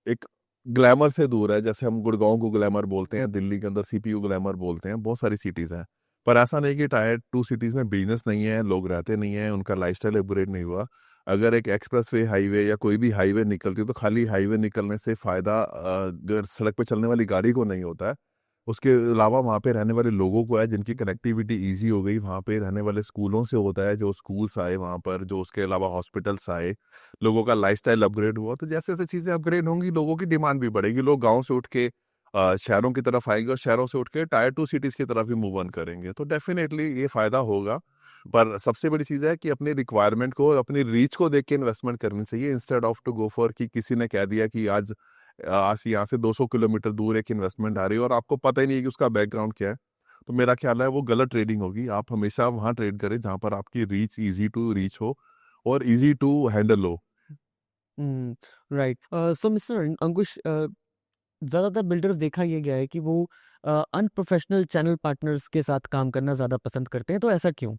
एक ग्लैमर से दूर है। जैसे हम गुड़गांव को ग्लैमर बोलते हैं, दिल्ली के अंदर सीपीयू ग्लैमर बोलते हैं, बहुत सारी सिटीज हैं। पर ऐसा नहीं कि टायर 2 सिटीज में बिजनेस नहीं है, लोग रहते नहीं है, उनका लाइफस्टाइल अपग्रेड नहीं हुआ। अगर एक एक्सप्रेसवे हाईवे या कोई भी हाईवे निकलती है, तो खाली हाईवे निकलने से फायदा अगर सड़क पे चलने वाली गाड़ी को नहीं होता है, उसके अलावा वहाँ पे रहने वाले लोगों को है, जिनकी कनेक्टिविटी इजी हो गई। वहाँ पे रहने वाले स्कूलों से होता है, जो स्कूल्स आए वहाँ पर, जो उसके अलावा हॉस्पिटल्स आए, लोगों का लाइफस्टाइल अपग्रेड हुआ। तो जैसे जैसे चीज़ें अपग्रेड होंगी, लोगों की डिमांड भी बढ़ेगी। लोग गाँव से उठ के शहरों की तरफ आएंगे, और शहरों से उठ के टायर 2 सिटीज़ की तरफ भी मूव ऑन करेंगे। तो डेफिनेटली ये फ़ायदा होगा। पर सबसे बड़ी चीज़ है कि अपनी रिक्वायरमेंट को, अपनी रीच को देख के इन्वेस्टमेंट करनी चाहिए, instead of to go for कि किसी ने कह दिया कि आज से यहाँ से 200 किलोमीटर दूर एक इन्वेस्टमेंट आ रही है और आपको पता ही नहीं है कि उसका बैकग्राउंड क्या है। तो मेरा ख्याल है वो गलत ट्रेडिंग होगी। आप हमेशा वहाँ ट्रेड करें जहाँ पर आपकी रीच इजी टू रीच हो और इजी टू हैंडल हो। राइट। सो मिस्टर अंकुश, ज़्यादातर बिल्डर्स देखा ये गया है कि वो अनप्रोफेशनल चैनल पार्टनर्स के साथ काम करना ज़्यादा पसंद करते हैं, तो ऐसा क्यों?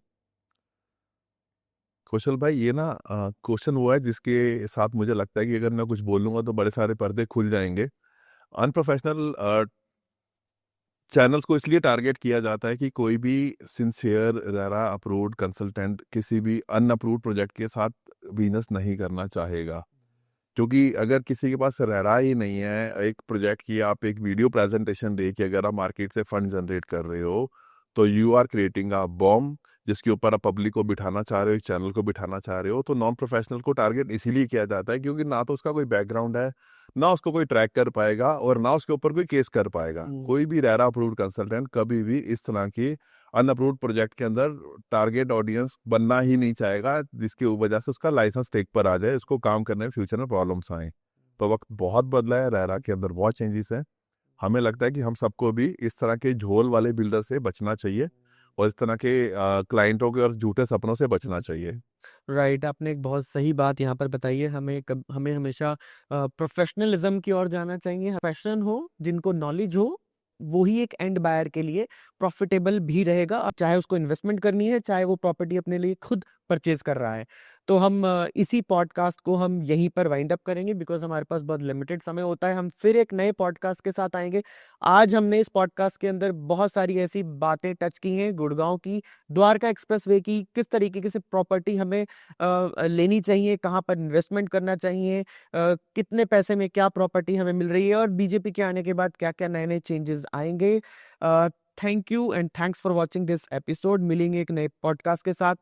कुशल भाई, ये ना क्वेश्चन हुआ है जिसके साथ मुझे लगता है कि अगर मैं कुछ बोलूंगा तो बड़े सारे पर्दे खुल जाएंगे। अनप्रोफेशनल चैनल्स को इसलिए टारगेट किया जाता है कि कोई भी सिंसियर रेरा अप्रूव्ड कंसल्टेंट किसी भी अनअप्रूव्ड प्रोजेक्ट के साथ बिजनेस नहीं करना चाहेगा। क्योंकि अगर किसी के पास रेरा ही नहीं है, एक प्रोजेक्ट की आप एक वीडियो प्रेजेंटेशन दे के अगर आप मार्केट से फंड जनरेट कर रहे हो, तो you are creating a bomb जिसके ऊपर आप पब्लिक को बिठाना चाह रहे हो, एक चैनल को बिठाना चाह रहे हो। तो नॉन प्रोफेशनल को टारगेट इसीलिए किया जाता है क्योंकि ना तो उसका कोई बैकग्राउंड है, ना उसको कोई ट्रैक कर पाएगा और ना उसके ऊपर कोई केस कर पाएगा। कोई भी रेरा अप्रूव्ड कंसल्टेंट कभी भी इस तरह की अनअप्रूव्ड प्रोजेक्ट के अंदर टारगेट ऑडियंस बनना ही नहीं चाहेगा, जिसकी वजह से उसका लाइसेंस टेक पर आ जाए, उसको काम करने में फ्यूचर में प्रॉब्लम्स आए। तो वक्त बहुत बदला है, रेरा के अंदर बहुत चेंजेस हैं। हमें लगता है कि हम सबको भी इस तरह के झोल वाले बिल्डर से बचना चाहिए और इस तरह के क्लाइंटों के और झूठे सपनों से बचना चाहिए। राइट, आपने एक बहुत सही बात यहाँ पर बताई है। हमें हमेशा प्रोफेशनलिज्म की ओर जाना चाहिए। पैशन हो, जिनको नॉलेज हो, वो ही एक एंड बायर के लिए प्रॉफिटेबल भी रहेगा, चाहे उसको इन्वेस्टमेंट करनी है, चाहे वो प्रॉपर्टी अपने लिए खुद परचेज कर रहा है। तो हम इसी पॉडकास्ट को हम यहीं पर वाइंड अप करेंगे बिकॉज हमारे पास बहुत लिमिटेड समय होता है। हम फिर एक नए पॉडकास्ट के साथ आएंगे। आज हमने इस पॉडकास्ट के अंदर बहुत सारी ऐसी बातें टच की हैं, गुड़गांव की, द्वारका एक्सप्रेसवे की, किस तरीके से प्रॉपर्टी हमें लेनी चाहिए, कहाँ पर इन्वेस्टमेंट करना चाहिए, कितने पैसे में क्या प्रॉपर्टी हमें मिल रही है और बीजेपी के आने के बाद क्या क्या नए नए चेंजेस आएंगे। Thank you and thanks for watching this episode. मिलेंगे एक नए पॉडकास्ट के साथ।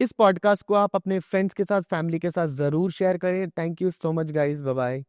इस पॉडकास्ट को आप अपने फ्रेंड्स के साथ, फैमिली के साथ जरूर शेयर करें। Thank you so much guys, bye bye.